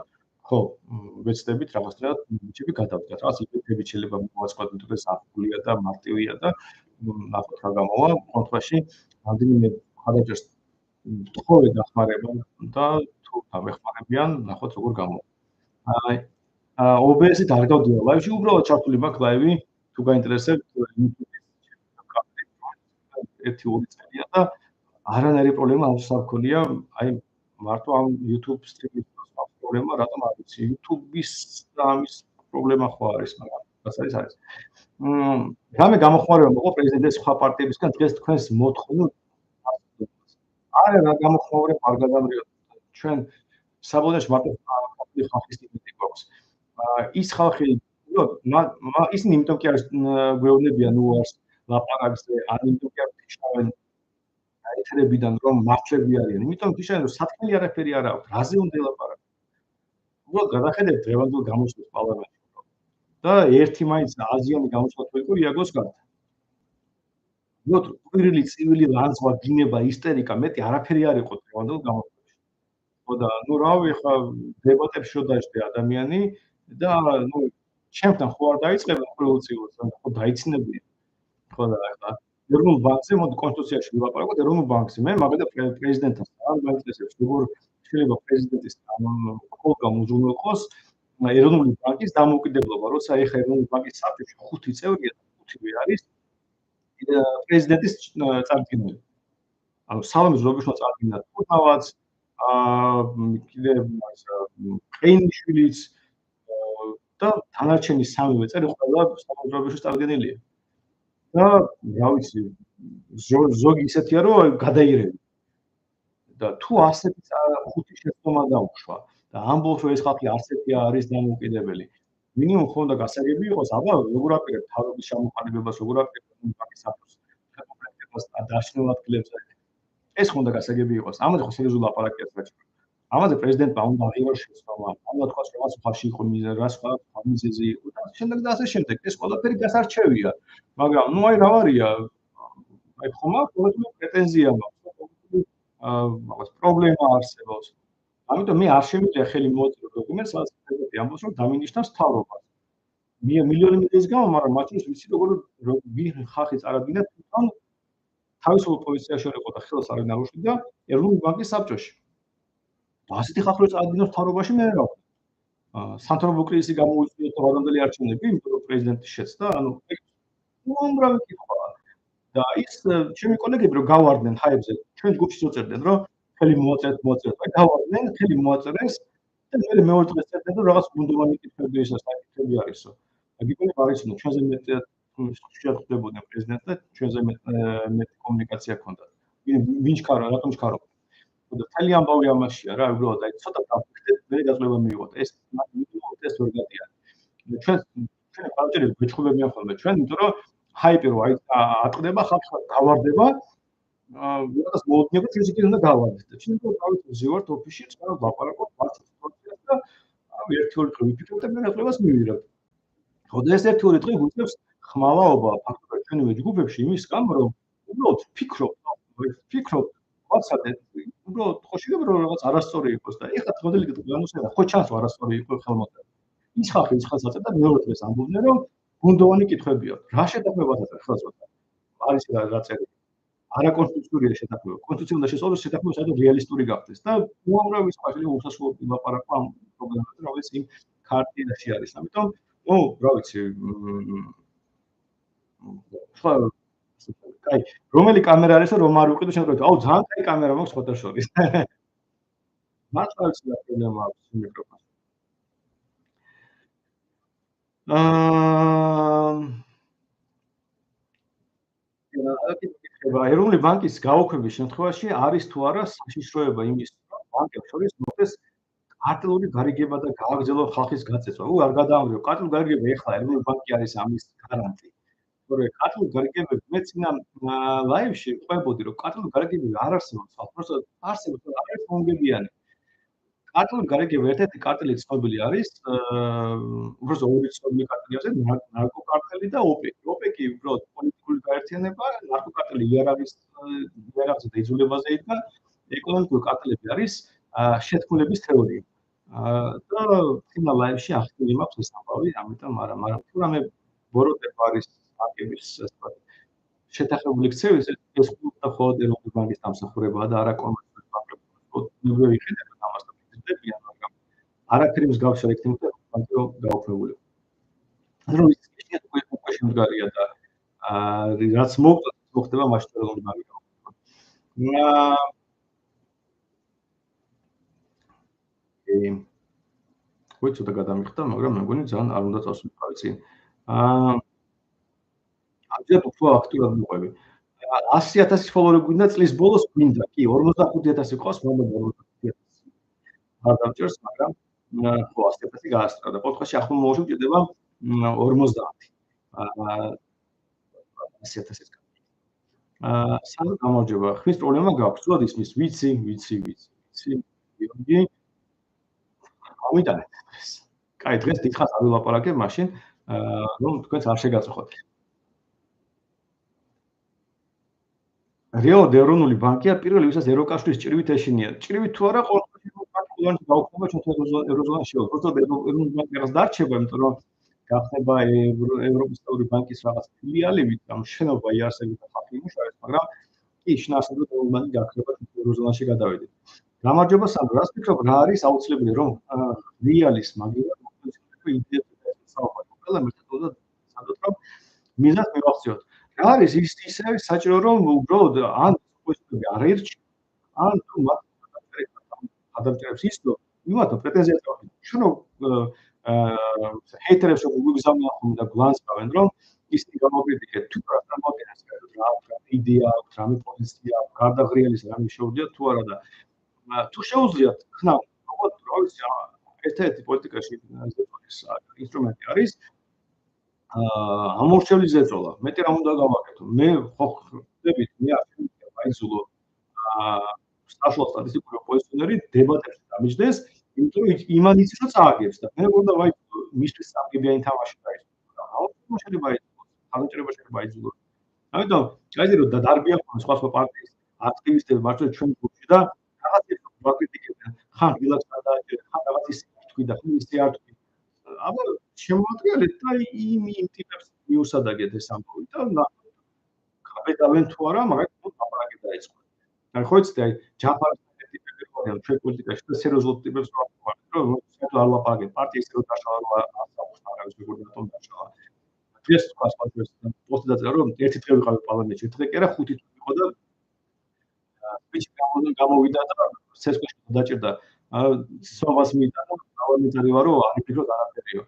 ხო, ვეცდებით რაღაცნაირად ბიჭები გადავდგათ. რაღაც იფექტები შეიძლება მოვაწყოთ, თუ ეს აფრულია და მარტივია და ნახოთ რა გამოვა. კონტრაში რამდენიმე ხარჯს თხოვე დახმარება და თუ დამეხმარებიან, ნახოთ როგორ გამოვა. აი OBS-ით არ გავდივარ ლაივში, უბრალოდ ჩართული მაქვს ლაივი, თუ გაინტერესებთ ერთი-ორი წელია და არანაირი პრობლემა არ მქონია, აი მარტო ამ YouTube სტრიმის პრობლემა, რატომ არ ვიცი, YouTube-ის და ამის პრობლემა ხო არის, მაგრამ რაც არის. რამე გამოხმარება მოყვა პრეზიდენტის სხვა პარტიებისგან დღეს თქვენს მოთხოვნილ არა რა გამოხმარება არ გადამრიოთ. ჩვენ საბოლოოში მარტო ხალხის იმედი გვაქვს. ის ხალხი, ისინი იმიტომ კი არ გვეუბნებიან უარს ლაპარაკზე, არ იმიტომ კი არ ფიშავენ ეთერებიდან რომ მართლები არიან. იმიტომ ფიშავენ რომ სათქმელი არაფერი არ აქვს. რაზე უნდა ელაპარაკო? უბრალოდ გადახედეთ დღევანდელ გამოჩენას პარლამენტში. და ერთი მაინც აზიანი გამოჩენა თუ იყო იაგოს გარდა. უბრალოდ ყვირილი წივილი ლანძღვა დინება ისტერიკა მეტი არაფერი არ იყო დღევანდელ გამოჩენაში. ხო და ნუ რავი ხა დებატებში რო დაждე ადამიანი და ნუ ჩემთან ხო არ დაიწყება ყოველწილად, ხო დაიცინებია. ხო და ახლა ეროვნულ ბანკზე მოდი კონსტიტუციაში ვილაპარაკოთ ეროვნულ ბანკზე. მე მაგალითად პრეზიდენტთან არ მაინტერესებს როგორ შეიძლება პრეზიდენტის პროგრამა უზრუნველყოს ეროვნული ბანკის დამოუკიდებლობა, როცა ეხა ეროვნული ბანკის საბჭოში 5 წევრია და 5-ვე არის პრეზიდენტის წარდგენილი. ანუ სალომე ზურაბიშვილმა წარდგინა თურთავაც, კიდე ყეინიშვილიც და დანარჩენი 3-ვე წელი ყველა სალომე ზურაბიშვილის წარდგენილია. და რა ვიცი, ზოგი ისეთია რომ გადაირევი. და თუ ასეთი 5 შეცდომა დაუშვა და ამბობს რომ ეს ხალხი არც ერთი არის დამოუკიდებელი. მინიმუმ ხო უნდა გასაგები იყოს, აბა როგორ აპირებთ თავის შემოყალიბებას, როგორ აპირებთ ბანკის საფოს რეკომენდაციას დაშნელ ადგილებს. ეს ხო უნდა გასაგები იყოს. ამაზე ხო სერიოზული ლაპარაკია საჭირო. ამაზე პრეზიდენტმა უნდა აღიაროს შეცდომა, უნდა თქვას რაღაც ხალხი იყო მიზეზი, რა სხვა მიზეზი იყო და შემდეგ და ასე შემდეგ. ეს ყველაფერი გასარჩევია. მაგრამ ნუ აი რა ვარია, აი ხომ აქვს ყოველთვის პრეტენზია მაქვს, რაღაც პრობლემა არსებობს. ამიტომ მე არ შემიძლია ხელი მოაწერო დოკუმენტს, სადაც პრეზიდენტი ამბობს, რომ დამინიშნავს მთავრობას. მილიონი მიზეზის გამო, მაგრამ მათ შორის ვიცი როგორ ვინ ხალხი წარადგინა თვითონ თავისუფალ პოზიციაში იყო და ხელს არ ინარჩუნებდა ეროვნული ბანკის საბჭოში. ასეთი ხალხი წარადგინოს მთავრობაში მე რა. სანთრობო კრიზისი გამოიწვია და ვადამდელი არჩევნები, იმიტომ რომ პრეზიდენტი შეცდა, ანუ უამრავი კითხვაა. და ის ჩემი კოლეგები რომ გავარდნენ ჰაიბზე, ჩვენ ჯგუფში უწერდნენ, რომ ხელი მოაწერეთ, აი გავარდნენ, ხელი მოაწერეს და მეორე დღეს წერდნენ, რომ რაღაც ბუნდოვანი კითხვები ისე საკითხები არისო. აგიკონი არისო, ჩვენზე მეტ შეხვდებოდნენ პრეზიდენტს და ჩვენზე მეტ კომუნიკაცია ჰქონდა. ვინ ჩქარო, რატომ ჩქარო? და თელი ამბავი ამაშია რა, უბრალოდ აი ცოტა გავხდეთ, მე გაწყვეტილება მივიღოთ. ეს მინიმუმ ეს ვერ გადიან. ჩვენ ხალხები გვეჩხუბებიან ხოლმე ჩვენ, იმიტომ რომ ჰაიპი რო აი ატყდება, ხალხი გავარდება, ვიღაც მოუდგება ჩვენს იქით უნდა გავარდეთ. ჩვენ გავიწევთ ოფისში, წყარო ლაპარაკობ, ვართ სიტუაციას და ერთი ორი დღე ვიფიქრებთ და მე ნაკლებად მივიღებ. ხოდა ეს ერთი ორი დღე გვიწევს ხმალაობა ფაქტობრივად ჩვენივე ჯგუფებში იმის გამო, რომ უბრალოდ ფიქრობ, ვაცადე, უბრალოდ ხო შეიძლება რომ რაღაც არასწორი იყოს და ეხლა მოდელი განუსადა, ხო ჩანს რომ არასწორი იყო ხელმოწერა. ის ხალხი ის ხელს აწევდა მეორე დღეს ამბობდნენ რომ ბუნდოვანი კითხვებია. რა შეთანხმებათა ხელს აწევდა? არის რა წერილი. არაკონსტიტუციურია შეთანხმება. კონსტიტუცია შესაძლოა შეთანხმება საერთოდ რეალისტური გახდეს და უამრავი სხვა შეიძლება უსასრულო ლაპარაკო ამ პრობლემაზე, რომელიც იმ ქარტიაში არის. ამიტომ, რა ვიცი, სხვა კაი, რომელი კამერა არისო რომ არ ვიყიდო შენ თქვი, ძალიან კაი კამერა მაქვს სხვათა შორის. მართლა ვიცი რა პრობლემა აქვს მიკროფონს. ეროვნული ბანკის გაუქმების შემთხვევაში არის თუ არა საშიშროება იმის, რომ ბანკებს შორის მოხდეს კარტელური გარიგება და გააგრძელოს ხალხის გაწევა. არ გადაამრიო კარტელური გარიგება ეხლა ეროვნული ბანკი არის ამის გარანტი. თორე კარტელური გარიგებები მე წინა ლაივში ყვებოდი რომ კარტელური გარიგებები არ არსებობს, просто არსებობს, არ არის მომგებიანი. კარტელური გარიგება ერთ-ერთი კარტელი ცნობილი არის, უბრალოდ ორი ცნობილი კარტელი არის, ნარკოკარტელი და ოპეკი. ოპეკი უბრალოდ პოლიტიკური გაერთიანება, ნარკოკარტელი იარაღზე და იძულებაზე იდგა, ეკონომიკური კარტელები არის შეთქმულების თეორია. და წინა ლაივში ახსნილი მაქვს ეს ამბავი, ამიტომ არა, მაგრამ თუ რამე ბოროტება არის ბანკების შეთანხმებული ქცევის, ეს მხოლოდ ეროვნული ბანკის დამსახურებაა და არა კომერციული ბანკების. ნებრივი ხედავთ ამას და ვიზიტებიან, მაგრამ არაფერი მსგავსი არ იქნება ბანკი რომ გაუქმებული. ანუ ის უკვე შემდგარია და რაც მოხდება მაშინ ეროვნული ბანკი გაუქმება. ვეც ცოტა გადამიხდა, მაგრამ მეგონი ძალიან არ უნდა წავსულიყავი წინ. ამჯერად უფრო აქტიურად მიყვები. 100,000 ფოლოვერი გვინდა წლის ბოლოს გვინდა. კი, 45,000 ყავს, მომდენ 45,000. არ დავჭერს, მაგრამ ხო 100,000 გაასწრა და პოდკასტში ახლა მომავალში მჭირდება 50. 100,000-ს. სამ გამარჯობა. ხმის პრობლემა გაქვს. სულად ისმის, ვიცი. გიორგი ამიტანეთ. კაი, დღეს დიდხანს არ ვილაპარაკებ მაშინ, რომ თქვენს არ შეგაწუხოთ. ეროვნული ბანკია პირველი, ვისაც ევროკავშირის ჭირვით ეშინია. ჭირვით თუ არა, ყოველთვის ბანკი გაუქმება ჩვენთან ევროზონაში. უბრალოდ ეროვნული ბანკი რაღაც დარჩება, იმიტომ რომ გახდება ევროპის ცენტრალური ბანკის რაღაც ფილიალები, ამ შენობა იარსებით და ხალხი იმუშავებს, მაგრამ კი, შინაარსობრივ ეროვნული ბანკი გახდება ევროზონაში გადავიდეთ. გამარჯობა სანდრო, რას ფიქრობ, რა არის აუცილებელი რომ რეალის მაგივრად მოხდეს იდეა საუბარი. ყველა მეთოდოდა სადოთ რომ მიზანს მივახციოთ. რა არის ისე საჭირო რომ უბრალოდ ან კვესტები არ ერჩი, ან თუ მათ ადაპტირებს ის რომ იმათო პრეტენზია აქვს. ჩვენ ჰეიტერებს რომ გვიგზავნიან ხოლმე და გლანსკავენ რომ ისინი გამოგიდიქეთ თუ რა წარმოადგენს რა იდეა აქვს, რამე პოზიცია აქვს, გარდაღრიალის რამე შეუძლიათ თუ არა და თუ შეუძლიათ, ხნა, როგორც რა ვიცი, ერთ-ერთი პოლიტიკაში ზეწოლის ინსტრუმენტი არის ამორჩეული ზეწოლა. მეტი რამ უნდა გავაკეთო? მე ხო ხვდებით, მე არ ვაიძულო საშუალო სტატისტიკური ოპოზიციონერი დებატებში დამიჯდეს, იმიტომ რომ იმან იცის რომ წააგებს და მე უნდა ვაიძულო მისთვის წაგებიან თამაში დაიწყო. ამიტომ შეიძლება აიძულოს, თანამდებობა შეიძლება აიძულოს. ამიტომ გაიზი რომ დარბიან სხვა პარტიის აქტივისტები მართლა ჩვენ გუნდში და რაღაც ის ვაკრიტიკებენ, ხან დილაც გადააჭერე, ხან რაღაც ის თქვი და ხან ისე არ თქვი. აბა შემოატრიალეთ და იმ ტიპებს მიუსადაგეთ ეს ამბავი და გავედავენ თუ არა, მაგალითად ლაპარაკი დაიწყო. აი ხო იცით, აი ჯაფარის ტიპები ხარიან ჩვენ პოლიტიკაში და სერიოზულ ტიპებს ვაკეთებთ, რომ საერთოდ არ ლაპარაკეთ, პარტიის რო დაშალა ასაუბრს აღარებს როგორ რატომ დაშალა. ეს სხვა პოსტი დაწერა რომ ერთი დღე ვიყავი პარლამენტში, დღე კი არა 5 თვე იყო და ვიჩი გამოვიდა და სესკოში დაჭირდა სვავას მიტა და პარლამენტარი ვარო, არ იფიქროთ არაფერიო.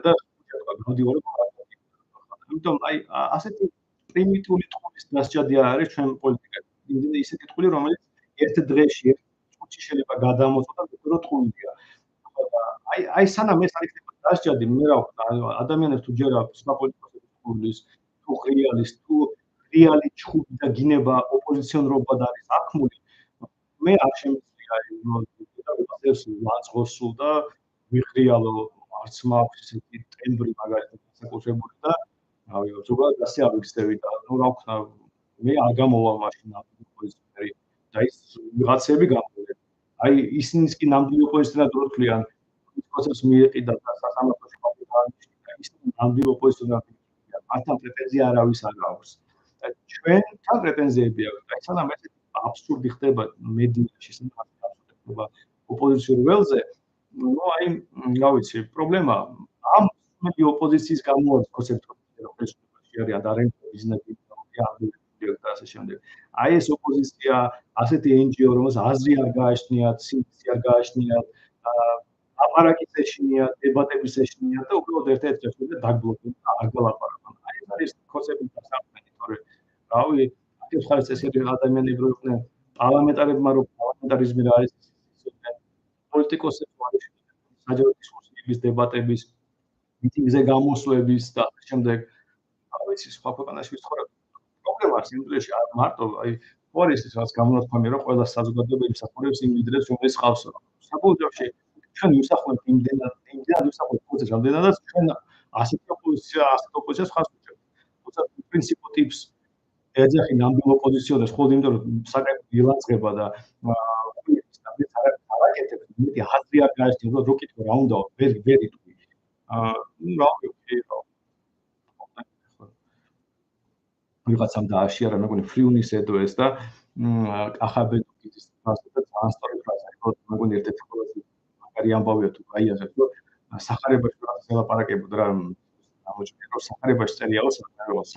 და გავდი ვარო პარლამენტში. ამიტომ აი ასეთი პრიმიტიული ტყუის დასჯადი არის ჩვენ პოლიტიკაში. ისეთი ტყული, რომელიც ერთ დღეში, ერთ წუთში შეიძლება გადამოწყვეტა, მეტყვი რომ ტყუილია. აი სანამ ეს არ იქნება დასჯადი, მე რა ვქნა, ადამიანებს თუ ჯერა სხვა პოლიტიკოსების ტყულის, თუ ღრიალის, თუ რეალი ჩხუბი და გინება ოპოზიციონრობად არის აქმული, მე არ შემიძლია ეს ვაწყოს სულ და ვიღრიალო არც მაქვს ესეთი ტემბრი მაგალითად საკუთრებული და რავი ზოგადად ასე ავიქცევი და ნუ რა ვქნა მე არ გამოვა მაშინ ოპოზიციონერი და ის ვიღაცები გამოვიდნენ. აი ისინიც კი ნამდვილი ოპოზიციონერი რო თვლიან კონსტიტუციას მიეყიდა და სასამართლოში გავიდა ის ნამდვილი ოპოზიციონერი მართლა პრეტენზია არავის არ აქვს. ჩვენთან პრეტენზიები აქვს. აი სანამ ესეთი აბსურდი ხდება მედიაში, სანამ ოპოზიციურ ველზე, ну აი რა ვიცი, პრობლემა ამ მეტი ოპოზიციის გამოაქვს კონცეპტუალურად რომ ხელისუფლებაში არიან და არიან ბიზნესი და ასე შემდეგ. აი ეს ოპოზიცია, ასეთი NGO, რომელსაც აზრი არ გააჩნიათ, სინთეზი არ გააჩნიათ, აპარატის ეშინია, დებატების ეშინია და უბრალოდ ერთ-ერთი შეხედა დაგბლოკდნენ და არ გალაპარაკონ. აი ეს არის კონცეპტის დასაქმები, თორე რავი, აქ ხარ წესები ადამიანები რო იყვნენ პარლამენტარებმა რო პარლამენტარიზმი რა არის პოლიტიკოსებს არის საჯარო დისკუსიების, დებატების, მიტინგზე გამოსვლების და ამ შემდეგ არ ვიცი სხვა ქვეყანაში ვიცხოვრობ. პრობლემა არის ინგლისში არ მარტო აი პოლის ის რაც გამონათქვამი რომ ყველა საზოგადოებრივ მსახურებს იმ ლიდერებს რომელიც ყავს. საბოლოოში ჩვენ ვისახავთ იმდენად ვისახავთ პროცესს რამდენადაც ჩვენ ასეთი ოპოზიციას ხარს ვუჭერთ. თუმცა პრინციპო ტიპს ეძახი ნამდვილ ოპოზიციონერს ხოლმე იმიტომ რომ საკუთარ ილაწყება და არაკეთებს მეტი აზრი არ გააჩნია რო კითხო რა უნდა ვერ იტყვი. ნუ რა ვიცი ვიღაცამ დააშიარა მეგონი ფრიუნის ედოეს და კახაბედუქის ფასი და ძალიან სწორი ფრაზა იყო მეგონი ერთ-ერთი ყველაზე მაგარი ამბავია თუ გაიაზრებთ რომ სახარებაში რაღაც ელაპარაკებოდა რა ამოჭრა რომ სახარებაში წერიაო საქართველოს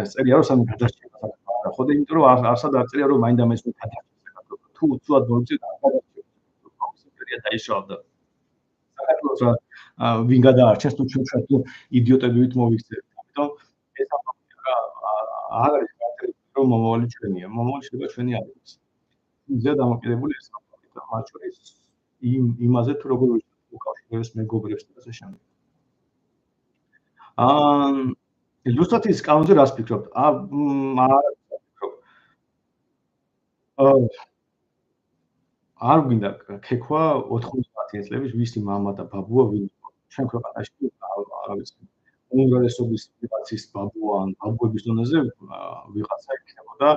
ეს წერია რომ სამი გადარჩება საქართველოს არა ხო და იმიტომ რომ არსად არ წერია რომ მაინდა მესმე გადარჩება საქართველოს თუ უცვლად მოიწევს არ გადარჩება კონსტიტუცია დაიშალდა საქართველოს ვინ გადაარჩენს თუ ჩვენ იდიოტები ვით მოვიქცევთ ამიტომ ეს არ არის კატეგორია რომ მომავალი ჩვენია. მომავალი შეიძლება ჩვენი არ იყოს. მიზა დამოკიდებული ეს ამბავი და მათ შორის იმაზე თუ როგორ უკავშირებს მეგობრებს და ასე შემდეგ. ილუსტრაციის კანონზე რას ფიქრობთ? არ გვინდა ქექვა 90 წლების ვისი მამა და ბაბუა ვინ იყო. ჩვენ ქვეყანაში არ ვიცი უნგრესობის ვიღაცის ბაბუა ან ბაბუების დონეზე ვიღაცა იქნებოდა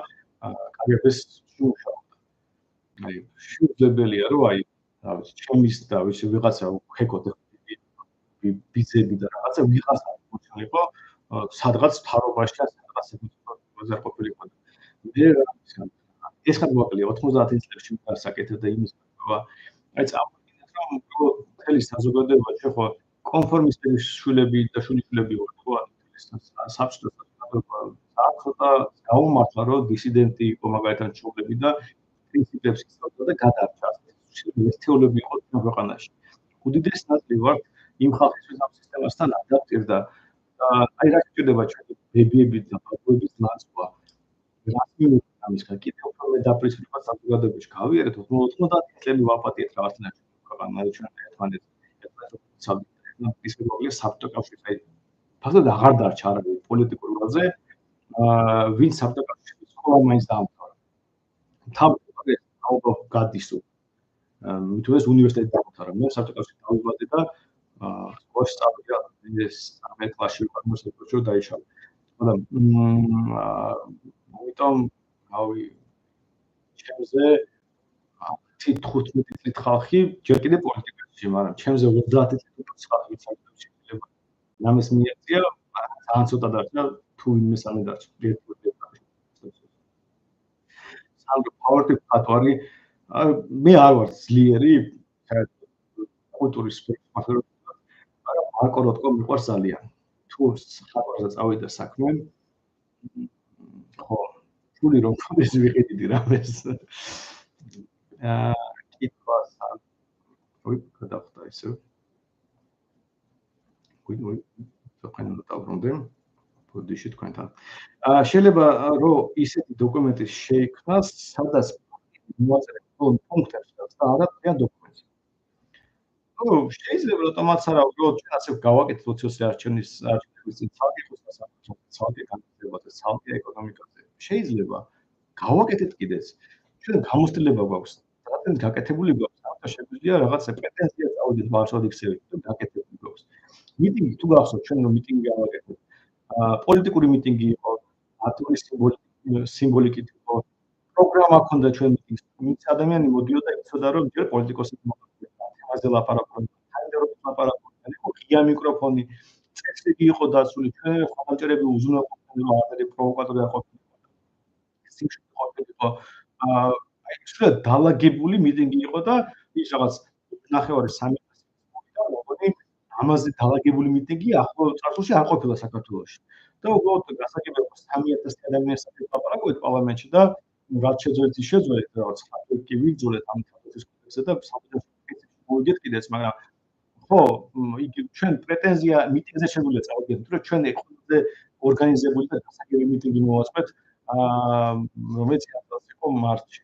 კარიერას შეუშავდა. აი, შეუძლებელია რომ აი, რა ვიცი, ჩემის და ვიცი ვიღაცა ქეკოთ ბიზები და რაღაცა ვიღაცა მოჩნდება სადღაც თარობაში ან სადღაც ბაზარ ყოფილიყო. მე რა ვიცი, ეს ხარ მოკლია 90 წლებში დასაკეთე და იმის მოგება. აი, წამოვიდეს რომ მთელი საზოგადოება შეხო კონფორმისტების შვილები და შვილიშვილები ვარ ხო საბჭოთა ცოტა გაუმართლა რომ დისიდენტი იყო მაგალითად ჩხუბები და პრინციპებს იცნობდა და გადარჩა ერთეულები იყო ქვეყანაში. უდიდესი ნაწილი ვარ იმ ხალხისთვის ამ სისტემასთან ადაპტირდა და აი რა შეიძლება ჩვენი ბებიების და ბაბუების ნაწყვა რასმინუს ამის კიდევ უფრო მე დაპრისრება საზოგადოებაში გავიარეთ 90 წლები ვაპატიეთ რაღაცნაირად ქვეყანა ჩვენ ერთმანეთს ის მოკლედ საბჭოთა კავშირი აი ფაქტობრივად აღარ დარჩა არავინ პოლიტიკურ ველზე ვინ საბჭოთა კავშირის სკოლა მაინც დაამთავრა თავი ალბათ გადის მithmes უნივერსიტეტი დაამთავრა მე საბჭოთა კავშირში დავიბადე და სკოლაში სწავლობდა ეს 13 კლასში ვიყავ მოსაწყობში დაიშალა მაგრამ ამიტომ რავი ჩემზე 15 წლით ხალხი ჯერ კიდევ პოლიტიკაში მაგრამ ჩემზე 30 წლით ხალხი შეიძლება რამეს მიეწია ძალიან ცოტა დარჩა თუ ვინმე სამი დარჩა სანდრო პაურტი ფატვარი მე არ ვარ ძლიერი კულტურის სფეროში მაგრამ მარკო როტკო მიყვარს ძალიან თუ ხატვარზე წავიდა საქმე ხო ფული რომ ხდეს ვიყიდი რამეს კითხვას ვი გადავხდა ისე ვი თქვენ დავბრუნდე ბოდიში თქვენთან შეიძლება რომ ისეთი დოკუმენტი შეიქმნას სადაც მოაწერეთ პუნქტებს და არა თქვენ დოკუმენტს ну შეიძლება ავტომატს არა უბრალოდ ჩვენ ასე გავაკეთეთ სოციალური არჩევნის ცალკე խոսასამართლო ცალკე განათლებაზე ცალკე ეკონომიკაზე შეიძლება გავაკეთეთ კიდეც ჩვენ გამოცდილება გვაქვს რადგან გაკეთებული გვაქვს ამიტომ შეგვიძლია რაღაცა პრეტენზია წავიდეთ ვარშავად იქცევით და გაკეთებული გვაქვს მიტინგი თუ გახსოვთ ჩვენ რომ მიტინგი გავაკეთეთ პოლიტიკური მიტინგი იყო ატომის სიმბოლიკით იყო პროგრამა ჰქონდა ჩვენ მიტინგს ვინც ადამიანი მოდიოდა იცოდა რომ ჯერ პოლიტიკოსები მოხდა თემაზე ლაპარაკობენ თანამდებობაზე ლაპარაკობენ იყო ღია მიკროფონი წესები იყო დაცული ჩვენ ხომაჭერები უზრუნველყოფენ რომ ადამიანი პროვოკატორი არ ყოფილიყო სიმშვიდე ყოფილიყო აი სულ დალაგებული მიტინგი იყო და ის რაღაც 9-3 და მოგონი ამაზე დალაგებული მიტინგი ახლო წარსულში არ ყოფილა საქართველოში და უბრალოდ გასაგებია 3000 ადამიანს ლაპარაკობთ პარლამენტში და რაც შეძლებთ რაღაც ხალხი ვიძულეთ ამ თავის კოდექსზე და საბჭოთა მოვიდეთ კიდეც მაგრამ ხო იგი ჩვენ პრეტენზია მიტინგზე შეგვიძლია წავიდეთ თუ ჩვენ ყველაზე ორგანიზებული და გასაგები მიტინგი მოვაწყეთ რომელიც იყო მარტში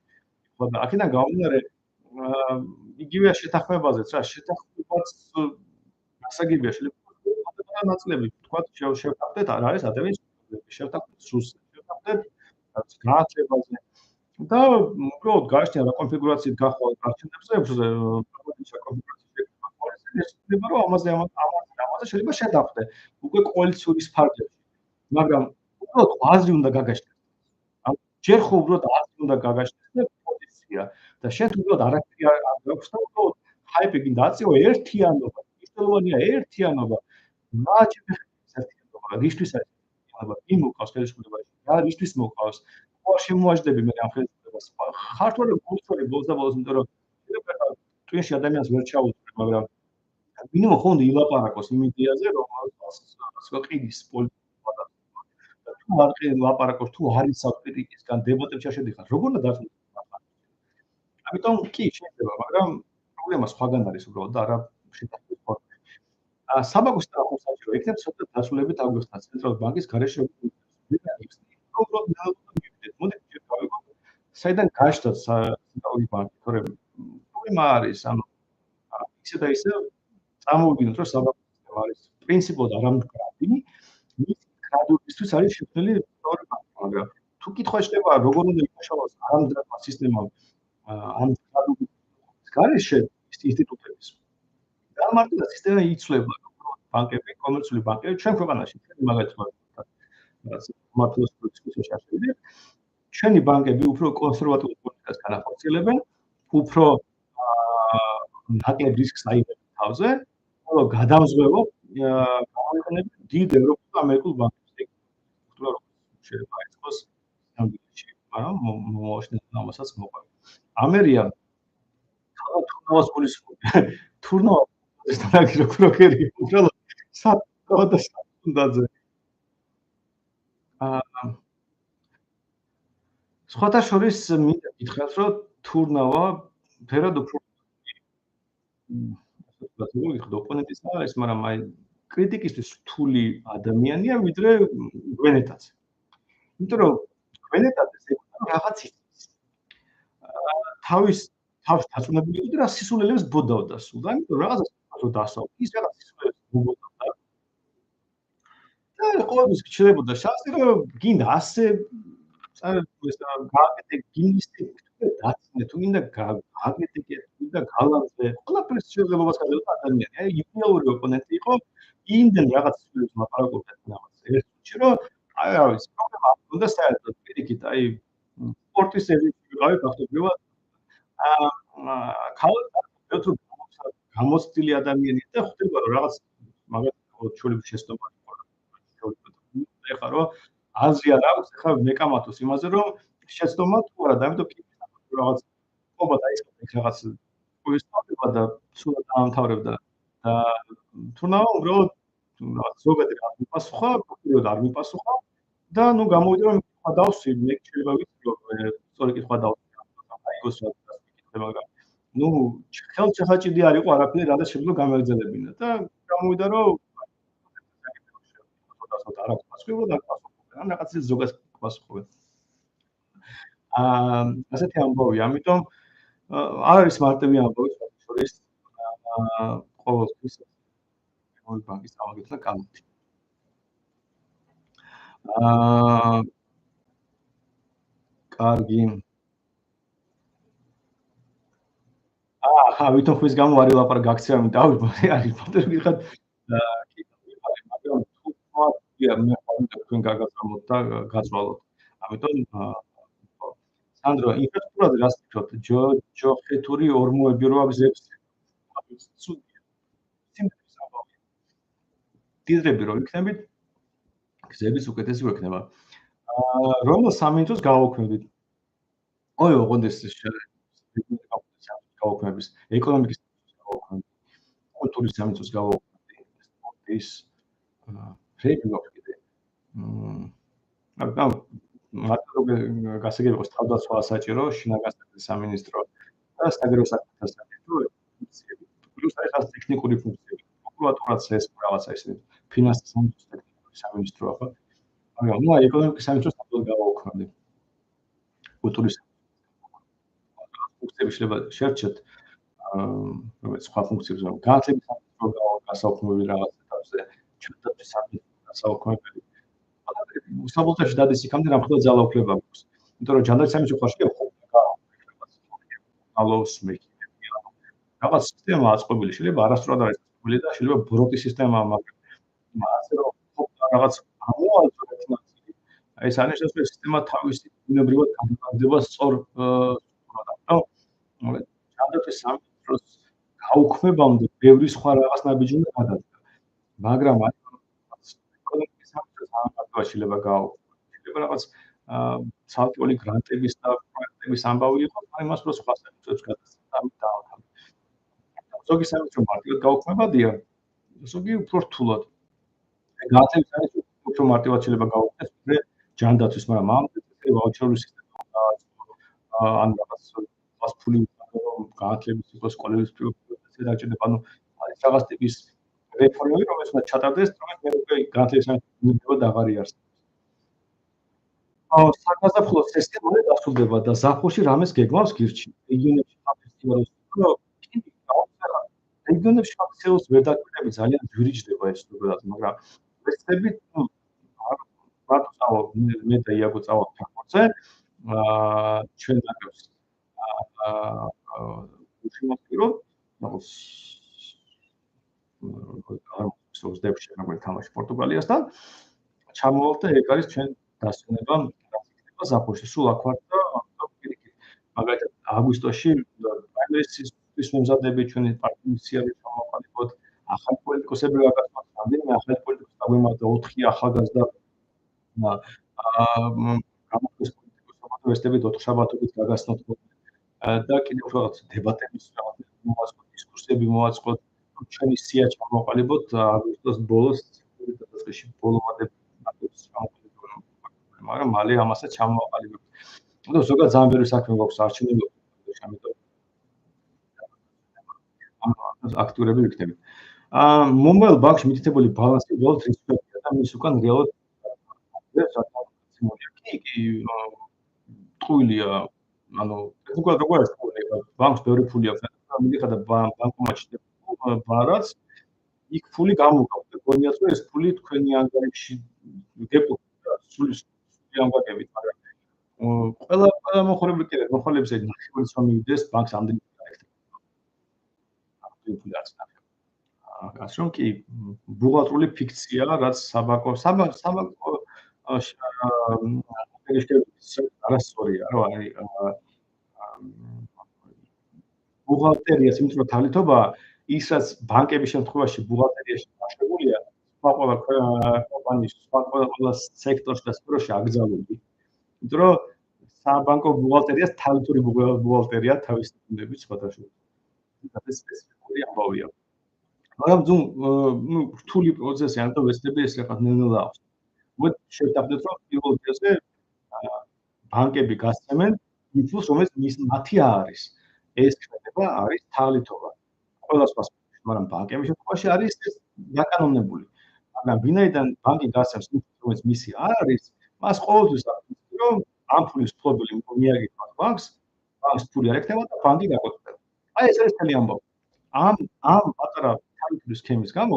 ხო და აქედან გამომდინარე იგივე შეთანხმებაზეც რა შეთანხმებაც გასაგებია შეიძლება ნაწილები თქვა შევთანხმდეთ არ არის ადამიანის შევთანხმდეთ სულს შევთანხმდეთ განათლებაზე და უბრალოდ გააჩნია რა კონფიგურაციით გახვალ არჩევნებზე პროპოზიცია კონფიგურაცია შეიძლება რომ ამაზე შეიძლება შეთანხმდე უკვე კოალიციური ფარგლებში მაგრამ უბრალოდ აზრი უნდა გაგაჩნდეს ამ ჯერ ხო უბრალოდ აზრი უნდა გაგაჩნდეს პოზიცია და შენ უბრალოდ არაფერი არ გაქვს და უბრალოდ ჰაიპი გინდა აწიო ერთიანობა მნიშვნელოვანია ერთიანობა მაჩები ერთიანობა რისთვის არის ერთიანობა იმ მოყავს ხელისუფლებაში რა რისთვის მოყავს ხო შემოაჯდები მე ამ ხელისუფლებას ხართვარი გულწრფელი ბოლოს იმიტომ რომ ტვინში ადამიანს ვერ ჩაუწვევ მაგრამ მინიმუმ ხო უნდა ილაპარაკოს იმ იდეაზე რომ ყიდის პოლიტიკა და თუ არ ლაპარაკობს თუ არის საკრიტიკისგან დებატებში არ შედიხარ როგორ უნდა დაწუნდეს ამიტომ კი შეიძლება მაგრამ პრობლემა სხვაგან არის უბრალოდ და არა შეთანხმების ფორმაში საბაგოს თანხმობს საჭირო იქნებ ცოტა დასრულებით აგვიხსნა ცენტრალური ბანკის გარეშე საიდან გაჩნდა ცენტრალური ბანკი თორემ პრობლემა არის ანუ ისე და ისე წარმოვიდგინოთ რომ საბაგოს სისტემა არის პრინციპულად არამდგრადი მის გრადუებისთვის არის შექმნილი ცენტრალური ბანკი მაგრამ თუ კითხვა შეიძლება როგორ უნდა იმუშაოს არამდგრადმა სისტემამ ამ გრადუების გარეშე ინსტიტუტების გამარტივდა სისტემა იცვლება ბანკები კომერციული ბანკები ჩვენ ქვეყანაში მაგალითად რაც მართლაც დისკუსიაში არსებობს ჩვენი ბანკები უფრო კონსერვატიულ პოლიტიკას განახორციელებენ უფრო ნაკლებ რისკს აიღებენ თავზე ხოლო გადამზღვევო გამოიყენებენ დიდ ევროპულ და ამერიკულ ბანკებს შეიძლება იყოს ამბიჩი მაგრამ მოაშენებენ ამასაც მოყვა ამერია თურნავას გულისხმობ თურნავა ეს თანაგი როკერი უბრალოდ საერთოდ საფუნდაზე სხვათა შორის მინდა გითხრათ რომ თურნავა ფერად უფრო ოპონენტის არის მაგრამ აი კრიტიკისთვის რთული ადამიანია ვიდრე გვენეტაც იმიტომ რომ გვენეტაც რაღაც ის თავის თავს დაწუნებული იყო და რა სისულელებს ბოდავდა სულ. და ამიტომ რაღაცას რო დასწავლ. ის რაღაც სისულელებს ბოდავდა და ყოველთვის გჭირდებოდა შანსი რომ გინდა ასე გააკეთე გინდისე დაცინე თუ გინდა გააკეთე გინდა გალანზე ყველაფერს შესაძლებლობას გაძლევდა ადამიანი. აი იდეალური ოპონენტი იყო იმდენ რაღაც სულელებს ლაპარაკობდა რაღაც ერთში რომ აი რა ვიცი პრობლემა არ უნდა საერთოდ პირიქით აი სპორტის ეზოში ვიყავი ფაქტობრივად ქალაქ გამოცდილი ადამიანი და ხვდება რომ რაღაც მაგათ ჩვენი შეცდომა ეხლა რომ აზრია რა აქვს ეხლა მეკამათოს იმაზე რომ შეცდომა თუ არა და ამიტომ რაღაც ყობა დაიწყო რაღაც ყურისწავლა და სულ დაამთავრებდა და თუნდაც უბრალოდ ზოგადად არ მიპასუხა, ფაქტობრივად არ მიპასუხა და ნუ გამოვიდა რომ კითხვა დავსვი, მე შეიძლება ვიცი რომ სწორი კითხვა დავსვი, აი გოს რა გიკითხე, მაგრამ ნუ ხელჩეხაჭიდი არ იყო არაფერი, რადგან შეძლო გამეგზელებინა და გამოვიდა რომ ცოტა არა პასუხობდა და პასუხობდა, ან რაღაც ზოგადად პასუხობდა. ასეთი ამბავი, ამიტომ არ არის მარტივი ამბავი შორის ყოველთვის ბანკის წავაგეთ და კალათი. კარგი. ვითომ ხვის გამო არ ვილაპარაკ გაქცევა, ამიტომ არის ფოტო გიხად მაგრამ თუ მე თქვენ გაგაცნობთ და გაწვალოთ. ამიტომ სანდრო, ინფრასტრუქტურაზე რას ვთქვათ? ჯოხეთური ორმოები რო აქვს 6. ცუდია. სიმდიდრის ამბავი. დიდრები რო იქნებით, გზების უკეთესი გვექნება. რომელ სამინისტროს გავაუქმებდით? ოი, ოღონდ ეს გავაუქმების, ეკონომიკის გავაუქმებდით, კულტურის სამინისტროს გავაუქმებდით, სპორტის ფრეები გვაქვს კიდე. მაგრამ მარტო გასაგები იყოს თავდაცვა საჭირო, შინაგანსაკუთრების სამინისტრო და საგარეო საქმეთა სამინისტრო პლუს აი ხას ტექნიკური ფუნქციები. პროკურატურაც ეს რაღაცა ისე ფინანსის სამინისტრო ახლა. მაგრამ ნუ აი ეკონომიკის სამინისტროს თავად გავაუქმებდით. კულტურის ფუნქციები შეიძლება შერჩეთ, რომელიც სხვა ფუნქციებს აქვს. განათლების სამინისტრო გასაუქმებელი რაღაცა თავზე, ჩვენთვის სამინისტრო გასაუქმებელი. საბოლოოში დადის იქამდე რამხელა ძალაუფლება აქვს. იმიტომ რომ ჯანდაცვის სამინისტრო ხარშია ალოს მექანიკა. რაღაც სისტემა აწყობილი შეიძლება არასწორად არის აწყობილი და შეიძლება ბროტი სისტემა, მაგრამ ასე რომ რაღაც ამოალწოთ ნაწილი. აი ეს არის ეს სისტემა თავისი ბუნებრივად განმარტება სწორ ჯანდაცვის სამინისტროს გაუქმებამდე ბევრი სხვა რაღაც ნაბიჯი უნდა გადადგა. მაგრამ აი ეკონომიკის სამინისტროს ამბავი შეიძლება გააუქმებდეს. შეიძლება რაღაც ცალკეული გრანტების და პროექტების ამბავი იყოს, მაგრამ იმას რო სხვა სამინისტროს გადასცემა დაავადდა. ზოგი სამინისტრო მარტივად გაუქმებადია, ზოგი უფრო რთულად. განათლების სამინისტრო უფრო მარტივად შეიძლება გაუქმდეს, ვიდრე ჯანდაცვის, მაგრამ ამ ვაუჩერული სისტემა დააწყო, ან რაღაც ფული განათლების იყოს, სკოლების პრიორიტეტზე დაჭერება, ანუ არის რაღაც ტიპის რეფორმები, რომელიც უნდა ჩატარდეს, რომელიც მე უკვე განათლების სამინისტროს აღარ იარსებობს. საგაზაფხულო სესტემაზე დასრულდება და ზაფხულში რამეს გეგმავს გირჩი. რეგიონებში ფაქტიურად რეგიონებში ფაქტიურად ვერ დაკვირდები ძალიან ძვირიჯდება ეს ზოგადად, მაგრამ ვეცდებით მარტო წავალ მე და იაგო წავალ ფაქტორზე ჩვენ დაგებს უშიმოსპიროთ სოუსდებში როგორ თამაში პორტუგალიასთან ჩამოვალ და ეგ არის ჩვენ დასვენება ზაფხულში სულ აქ ვარ და პირიქით მაგალითად აგვისტოში პრაიმერისის მომზადები ჩვენი პარტიისიები ჩამოვყალიბოთ ახალი პოლიტიკოსები გაგაცნოთ რამდენიმე ახალი პოლიტიკოსი დაგვემართა 4 ახალგაზრდა გამოკვლევის პოლიტიკოსებად ვესტებით 4 შაბათობით გაგაცნოთ და კიდევ რაღაც დებატების მოვაწყოთ დისკუსიები მოვაწყოთ ჩვენი სია ჩამოვყალიბოთ აგვისტოს ბოლოს დასაწყისში ბოლომდე მაგრამ მალე ამასაც ჩამოვყალიბებთ. და ზოგადად ძალიან ბევრი საქმე გვაქვს არჩევნები ამიტომ აქტიურები ვიქნებით. მომავალ ბანკში მითითებული ბალანსი უბრალოდ რისკებია და მის უკან რეალურად კი ტყუილია ანუ უბრალოდ როგორ არის ბანკს ბევრი ფული აქვს, მიდიხარ და ბანკომატში ბარած იქ ფული გამოგავთ. გონიათ რომ ეს ფული თქვენი ანგარიში გეპოვდა სული ანგარიებით, მაგრამ ყველა მოხალებზე ნახევრიც რომ მივიდეს ბანკს ამდენი ფული არ წნახება. ასე რომ კი ბუღალტრული ფიქცია, რაც საბანკო არასწორია, რომ არის ბუღალტერიას იმით რომ თალითობა ის რაც ბანკების შემთხვევაში ბუღალტერიაში დაშვებულია, ყველა კომპანიის ყველა სექტორში და სფეროში აკრძალული. იმიტომ რომ საბანკო ბუღალტერიას თალითური ბუღალტერია თავისი ფუნდებით სხვადასხვა. ეს სპეციფიკური ამბავია. მაგრამ რთული პროცესი არ და ვეცდები ეს რაღაც ნელ-ნელა აქვს. მოდი შევთანხმდეთ რომ პირველ დღეზე ბანკები გასცემენ ინფოს რომელიც მათი არის. ეს ჩვენება არის თალითობა. ყველა სხვა მაგრამ ბანკების შემთხვევაში არის დაკანონებული. მაგრამ ვინაიდან ბანკი გასცემს ინფოს რომელიც მისი არ არის, მას ყოველთვის აქვს რომ ამ ფულის ფლობელი მიაგება ბანკს ფული არ ექნება და ბანკი გაკოტრდება. აი ეს არის თელი ამბავი. ამ პატარა თალითური სქემის გამო,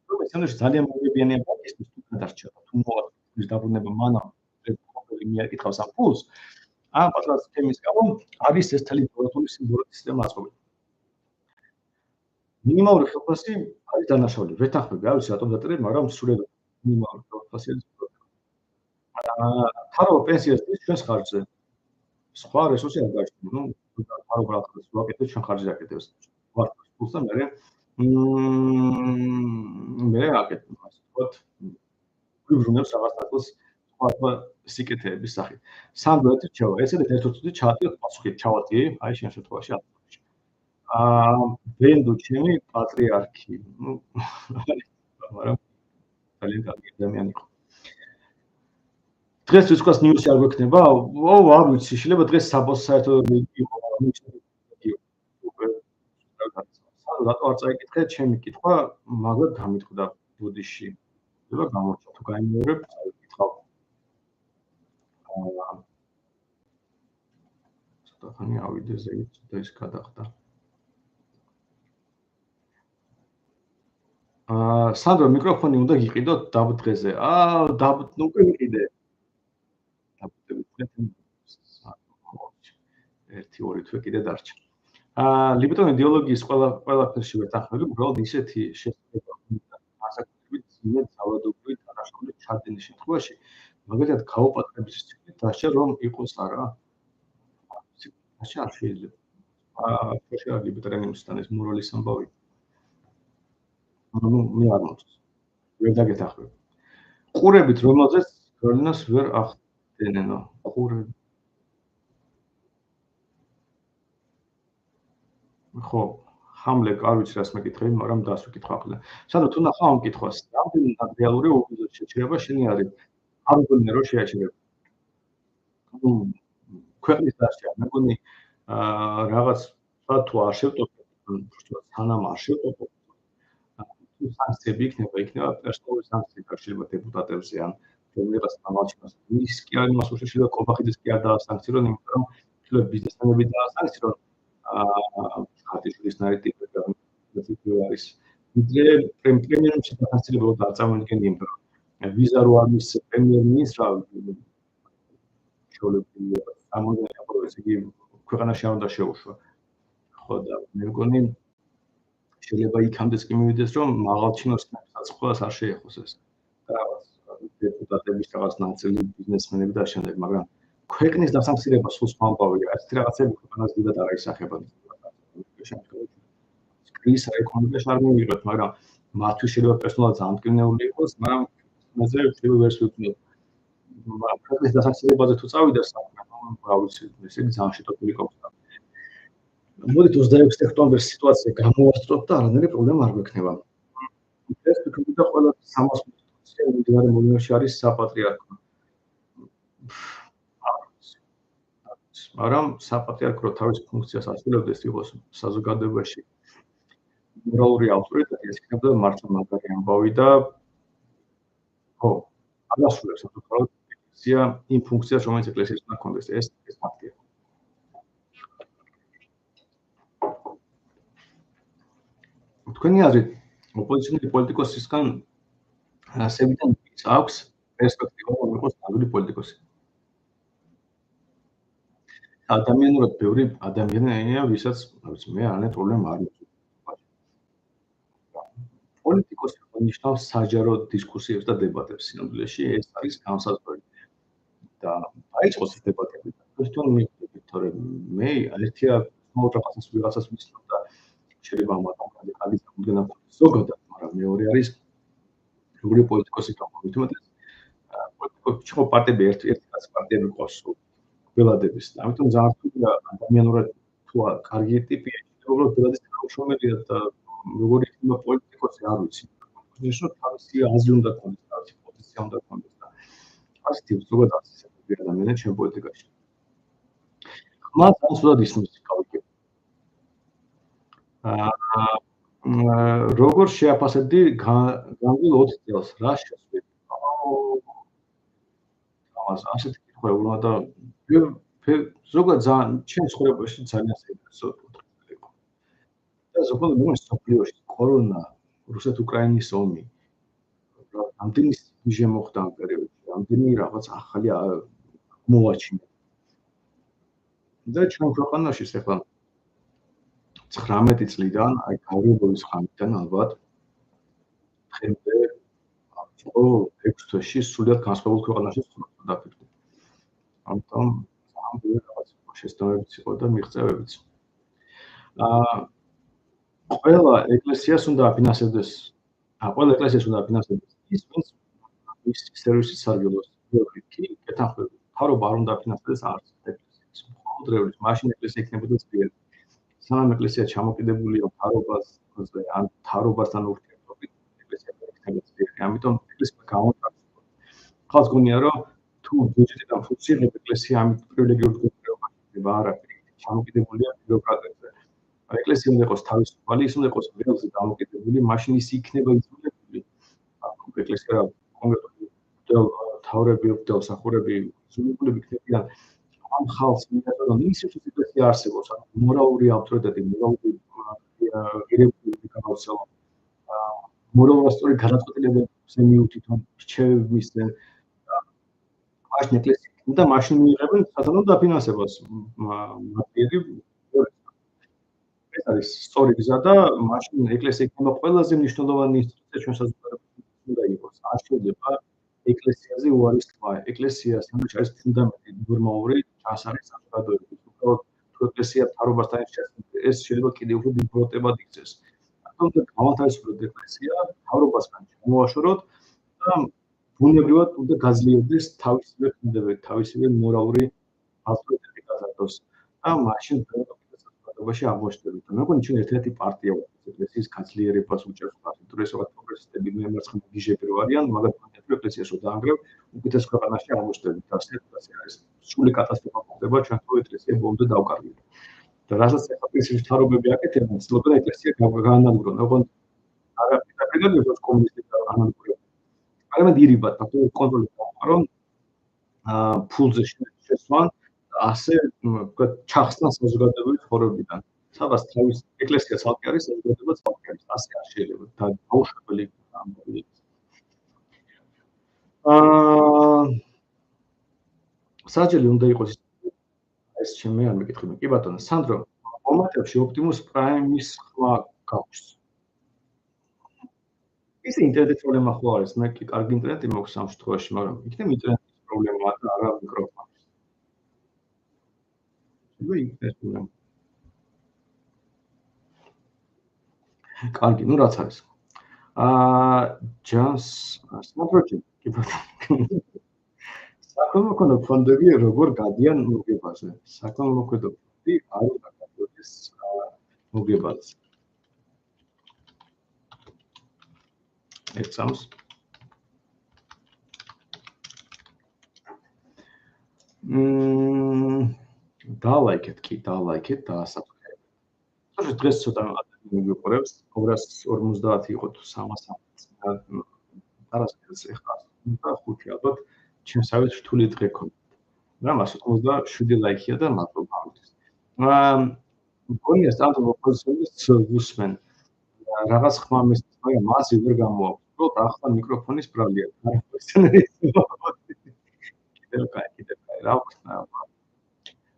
რომელიც შემდგომში ძალიან მოგებიანია ბანკისთვის თუ გადარჩა თუ მოვა ის დაბრუნება მანამ ფლობელი მიაკითხავს ამ ფულს, ამ პატარა სქემის გამო არის ეს თელი ბუღალტრული სისტემა აწყობილი. მინიმალური ხელფასი არის დანაშაული. ვეთანხმები, არ ვიცი რატომ დაწერე, მაგრამ სრულად მინიმალური ხელფასი არის. თარო პენსიას ის ჩვენს ხარჯზე. სხვა რესურსი არ გააჩნია. თარო ბრალხებს ვაკეთებ ჩვენ ხარჯზე აკეთებს. ვარცხავს ფულს და მე აკეთებ ასე ვთქვათ. ვიბრუნებს რაღაც ნაწილს სხვა სიკეთეების სახით. სამდროებით რჩევა. ესეც ერთ-ერთი ჩაატიოთ პასუხი ჩავატი, აი შენ შემთხვევაში აფრიკაში. ბენდო ჩემი პატრიარქი. მაგრამ ძალიან კარგი ადამიანი იყო. დღეს ვისკას ნიუსი არ გვექნება? არ ვიცი, შეიძლება დღეს საერთოდ იყო, რატო არ წაიკითხე ჩემი კითხვა, მაგრამ გამიტყდა ბუდიში. შეიძლება გამორჩა თუ გაიმეორებ, წაიკითხავ. ცოტახანი ავიდე ზეით და ის გადახდა. სანდრო მიკროფონი უნდა გიყიდოთ დაბ დღეზე. უკვე ვიყიდე. ერთი ორი თვე კიდე დარჩა. ლიბერტონ იდეოლოგიის ყველაფერში ვეთანხმები, უბრალოდ ისეთი შესაძლებლობა ასაკობით ძინეთ ძალადობრივი დანაშაული ჩადენის შემთხვევაში, მაგალითად გაუპატრების ციკლით დასჭა რომ იყოს არა. დასჭა არ შეიძლება. შეიძლება ლიბერტარიანებისთან ეს მორალის ამბავი. მე არ მოწონს. ვერ დაგეთანხმებ. ყურებით რომელზეც გავლენას ვერ ახდენენო. ყურები ხო, ჰამლე არ ვიცი რას მეკითხები, მაგრამ დასვიკითხავ ახლა. სანდრო თუ ნახავ ამ კითხვას, რამდენად რეალური შეჭრება შენი არის? არ მგონია რომ შეაჩერება. ქვეყნის დასჭა, მეგონი რაღაც თუ არ შევტოვებ, სანამ არ შევტოვებ, თუ სანქციები იქნება პერსონალური სანქციები შეიძლება დეპუტატებზე ან რომელიღაც ამალჩინოს. ის კი არ იმას უშეშლება კობახიძეს კი არ დაასანქცირონ, იმიტომ რომ შეიძლება ბიზნესმენები დაასანქცირონ. ხატიშვილის ნარიტივი არის. ვიდრე პრემიერმინისტრის დასახელება არ წამოიდგენია, იმიტომ რომ ვიზა რო არ მის პრემიერ-მინისტრს შეუძლია ამოდენია პროცესი იგი ქვეყანაში არ უნდა შეუშვა. ხო და მე მგონი შეიძლება იქამდეც კი მივიდეს რომ მაღალჩინოს საწყობას არ შეეხოს ეს. რაღაც დეპუტატების რაღაც ნაწილი ბიზნესმენები და შემდეგ, მაგრამ ქვეყნის დასახელება სულ სხვა ამბავია. ეს რაღაცები ქვეყანას დიდად არ აისახება. კრიზის ეკონომიკაში არ მივიღებთ, მაგრამ მათთვის შეიძლება პერსონალად ძალიან მტკივნეული იყოს, მაგრამ მასზე შეიძლება ვერს ვიქნიოთ. ქვეყნის დასახელებაზე თუ წავიდა საქმე, რა ვიცი, ესე იგი ძალიან შეტყობილი კონტაქტი. მოდით 26 ოქტომბერს სიტუაცია გამოვასწროთ და არანაირი პრობლემა არ გვექნება. ეს თქვი და ყველა 300 კონსტიტუცია მიმდინარე მოვლენაში არის საპატრიარქო. მაგრამ საპატრიარქო თავის ფუნქციას ასრულებდეს იყოს საზოგადოებაში მორალური ავტორიტეტი, ეს იქნება მართლა მაგარი ამბავი და ხო, აღასრულებს საკუთარ ფუნქციას, იმ ფუნქციას, რომელიც ეკლესიის უნდა ჰქონდეს, ეს ფაქტია. თქვენი აზრით ოპოზიციური პოლიტიკოსისგან ასევიდან აქვს პერსპექტივა რომ იყოს ნამდვილი პოლიტიკოსი. ადამიანურად ბევრი ადამიანია, ვისაც მე არანაირი პრობლემა არ აქვს. პოლიტიკოსი ნიშნავს საჯარო დისკუსიებს და დებატებს სინამდვილეში, ეს არის განსაზღვრელი. და აიწყოს ეს დებატები. თვითონ მივხვდით, რომ მე ერთია მოუწყვეტს ვიღაცას მისცემ და შეიძლება მაგალითად ხალის გამოგენა ზოგადად, მაგრამ მეორე არის როგორი პოლიტიკოსი გამოგვით, უმეტეს პოლიტიკოსი ხო პარტიები ერთი კაც პარტიები ყავს ველადების. ამიტომ ძალიან რთულია ადამიანურად თუ კარგი ტიპია, უბრალოდ ველადის თანამშრომელია და როგორი იქნება პოლიტიკოსი არ ვიცი. ნიშნავ თავისი აზრი უნდა ქონდეს, თავისი პოზიცია უნდა ქონდეს და ასეთი ზოგადად ისეთი ადამიანები ჩემ პოლიტიკაში. ხმას ან სულად ისმის გავიგე. როგორ შეაფასებდი განვლილ 20 წელს რა შეცვლით? ასეთი კითხვა უნდა და ზოგადად ძალიან ჩემ ცხოვრებაში ძალიან საინტერესო კითხვა იყო. და ზოგადად მე მსოფლიოში კორონა, რუსეთ-უკრაინის ომი, ამდენი სიჟე მოხდა ამ პერიოდში, ამდენი რაღაც ახალი მოვაჩინე. და ჩვენ ქვეყანაში ახლა 19 წლიდან, აი გავრიობების ხანიდან ალბათ დღემდე იყო 6 თვეში სულიად განსხვავებულ ქვეყანაში ვდაფიქრდი. ამიტომ ძალიან ბევრი რაღაც შესწავლების იყო და მიღწევებიც. ყველა ეკლესიას უნდა აფინანსებდეს, ყველა ეკლესიას უნდა აფინანსებდეს ის, ვინც ის სერვისის სარგებლობს. კი, კეთახმები. თავრობა არ უნდა აფინანსებდეს არც ეკლესიას. მხოლოდ რევლის მაშინ ეკლესია იქნებოდა ძლიერი. სანამ ეკლესია ჩამოკიდებულია თავრობაზე, ან თავრობასთან ურთიერთობით ეკლესია იქნება ძლიერი. ამიტომ ეკლესია გამონაკლისო. ხალხს გონია რომ თუ ბიუჯეტიდან ფუნქციონირებს ეკლესია ამით პრივილეგიურ მდგომარეობაში იქნება, არა, ჩამოკიდებულია ბიუროკრატიაზე. ეკლესია უნდა იყოს თავისუფალი, ის უნდა იყოს ველზე დამოკიდებული, მაშინ ის იქნება იძულებული. ეკლესია კონკრეტულად თავრები, მსახურები იძულებულები იქნებიან ამ ხალხს მიეწერონ რომ ის ეკლესია არსებობს, მორალური ავტორიტეტი, მორალური ღირებულება განაცხადა. მორალისტური გადაწყვეტილებებზე მიუთითონ რჩევები მისცენ. მაშინ ეკლესია და მაშინ მიიღებენ სათანადო დაფინანსებას მატერიალი. ეს არის სწორი გზა და მაშინ ეკლესია იქნება ყველაზე მნიშვნელოვანი ინსტიტუცია ჩვენ საზოგადოებაში უნდა იყოს. არ შეიძლება ეკლესიაზე უარის თქმა. ეკლესია სამშობლოში არის ფუნდამენტი ნორმალური ჩასარის საზოგადოების. უბრალოდ თუ ეკლესია თავრობასთან შეერთება, ეს შეიძლება კიდევ უფრო დიპლომატიურად იქცეს. ამიტომ გავანთავისუფლოთ ეკლესია, თავრობასთან შემოაშოროთ და ბუნებრივად უნდა გაძლიერდეს თავისივე ქმედებები, თავისივე მორალური ავტორიტეტი გაზარდოს და მაშინ საზოგადოებაში აღმოჩნდებით. მე მგონი ჩვენ ერთ-ერთი პარტია ვართ ეკლესიის გაძლიერებას უჭერს ხალხი. თუ ეს რაღაც პროგრესისტები მემარცხენე გიჟები რო არიან, მაგათთან ერთად ეკლესიას რო დაანგრევ, უკეთეს ქვეყანაში აღმოჩნდებით. და ეს არის სრული კატასტროფა ხდება ჩვენ თუ ეკლესია ბოლომდე დავკარგეთ. და რასაც ეკლესიის თავრობები აკეთებენ, ცდილობენ ეკლესია გაანადგურონ. ოღონდ არა პირდაპირ როგორც კომუნისტები გაანადგურებენ. არამედ ირიბად, ფაქტობრივად კონტროლი გამყარონ ფულზე შესვან ასე ვთქვათ ჩახსნა საზოგადოებრივი ცხოვრებიდან. სადაც თავის ეკლესია ცალკე არის, საზოგადოება ცალკე არის. ასე არ შეიძლება და დაუშვებელი ამბავი. საჯელი უნდა იყოს ეს ჩემი არ მეკითხები. კი ბატონო, სანდრო, მომატებში ოპტიმუს პრაიმის ხმა გაქვს. ის ინტერნეტის პრობლემა ხო არის, მე კი კარგი ინტერნეტი მაქვს ამ შემთხვევაში, მაგრამ იქნება ინტერნეტის პრობლემა და არა მიკროფონის. კარგი, ну რაც არის. ჯანს სპორტი კი ბატონო. საკონმოქმედო ფონდები როგორ გადიან მოგებაზე? საკონმოქმედო ფონდი არ უნდა გადადეს მოგებაზე. ეცამს დალაიქეთ კი, დალაიქეთ და ასაბსკრაიბ. თორე დღეს ცოტა ადამიანი მიგიყურებს, 250 იყო თუ 300 არასდროს ეხლა და 5 ალბათ ჩემსავით რთული დღე ქონდა. მაგრამ 157 ლაიქია და მადლობა ამისთვის. მგონია სტანდარტულ პოზიციებს ვუსმენ. რაღაც ხმა მისცეს, მაგრამ მასი ვერ გამოაქვს. ახლა მიკროფონის ბრალია. კიდევ კაი, რა ვქნა.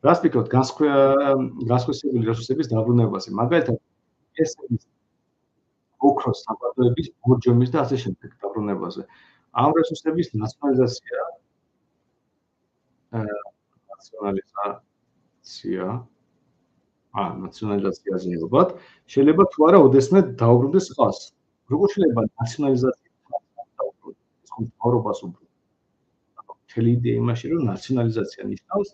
რას ფიქრობთ განსხვავებული რესურსების დაბრუნებაზე? მაგალითად, ეს არის ოქროს საბადოების, ბორჯომის და ასე შემდეგ დაბრუნებაზე. ამ რესურსების ნაციონალიზაცია ნაციონალიზაციაზე ალბათ შეიძლება თუ არა ოდესმე დაუბრუნდეს ხალხს. როგორ შეიძლება ნაციონალიზაცია დაუბრუნდეს მთავრობას უბრუნდეს? მთელი იდეა იმაში, რომ ნაციონალიზაცია ნიშნავს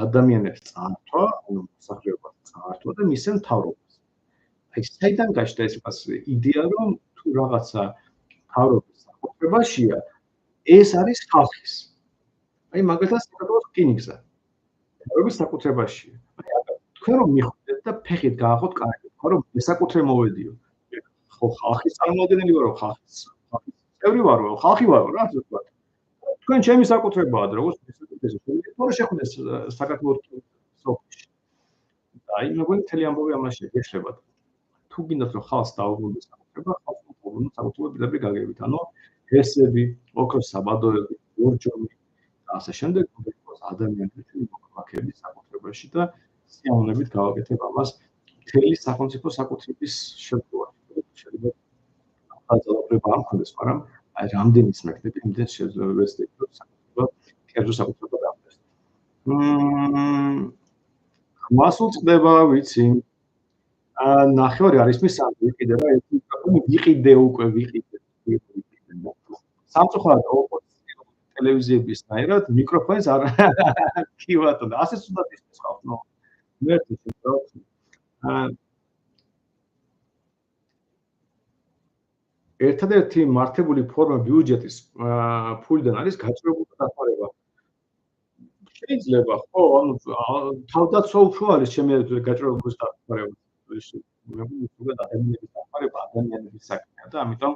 ადამიანებს წართვა, ანუ მოსახლეობას წართვა და მისცემ მთავრობას. აი საიდან გაჩნდა ეს იდეა, რომ თუ რაღაცა მთავრობის საკუთრებაშია, ეს არის ხალხის. აი მაგალითად საქართველოს რკინიგზა. მთავრობის საკუთრებაშია. თქვენ რომ მიხვდეთ და ფეხით გააღოთ კარგი, თქვენ რომ მესაკუთრე მოვედიო. ხო ხალხის წარმომადგენელი ვარო, ხალხის წევრი ვარო, ხალხი ვარო რა ასე ვთქვათ. თქვენ ჩემი საკუთრებაა და როგორც მესაკუთრეზე შეიძლება შეხვდეს საქართველოს სოფლში. აი მეგონი მთელი ამბავი ამაშია გეშლება. თუ გინდათ რომ ხალხს დაუბრუნდეს საკუთრება, ხალხს უბრუნოს საკუთრება პირდაპირ გაგებით. ანუ ჰესები, ოქროს საბადოები, ბორჯომი და ასე შემდეგ უბრალოდ ადამიანები მოქალაქეების საკუთრებაში და სიამოვნებით გავაკეთებ ამას მთელი სახელმწიფო საკუთრების შემთხვევაში. შეიძლება ახალწლობა არ მქონდეს, მაგრამ აი რამდენიც მექნები, იმდენ შეიძლება ვეცდები რომ საკუთრება, კერძო საკუთრება დამდეს. მასულ წდება, ვიცი. ნახევარი არის მის სამი კიდე რა ერთი მიკროფონი ვიყიდე უკვე ვიყიდე. სამწუხაროდ ოპოზიციური ტელევიზიების ნაირად მიკროფონს არ კი ბატონო, ასე სულად ისმის ხალხს, ნუ. ერთი შემთხვევაში ერთადერთი მართებული ფორმა ბიუჯეტის ფულიდან არის გაჭირებული დახმარება. შეიძლება, ხო, ანუ თავდაცვა უფრო არის ჩემი გაჭირებული დახმარება. ზოგადად ადამიანების დახმარება ადამიანების საქმეა და ამიტომ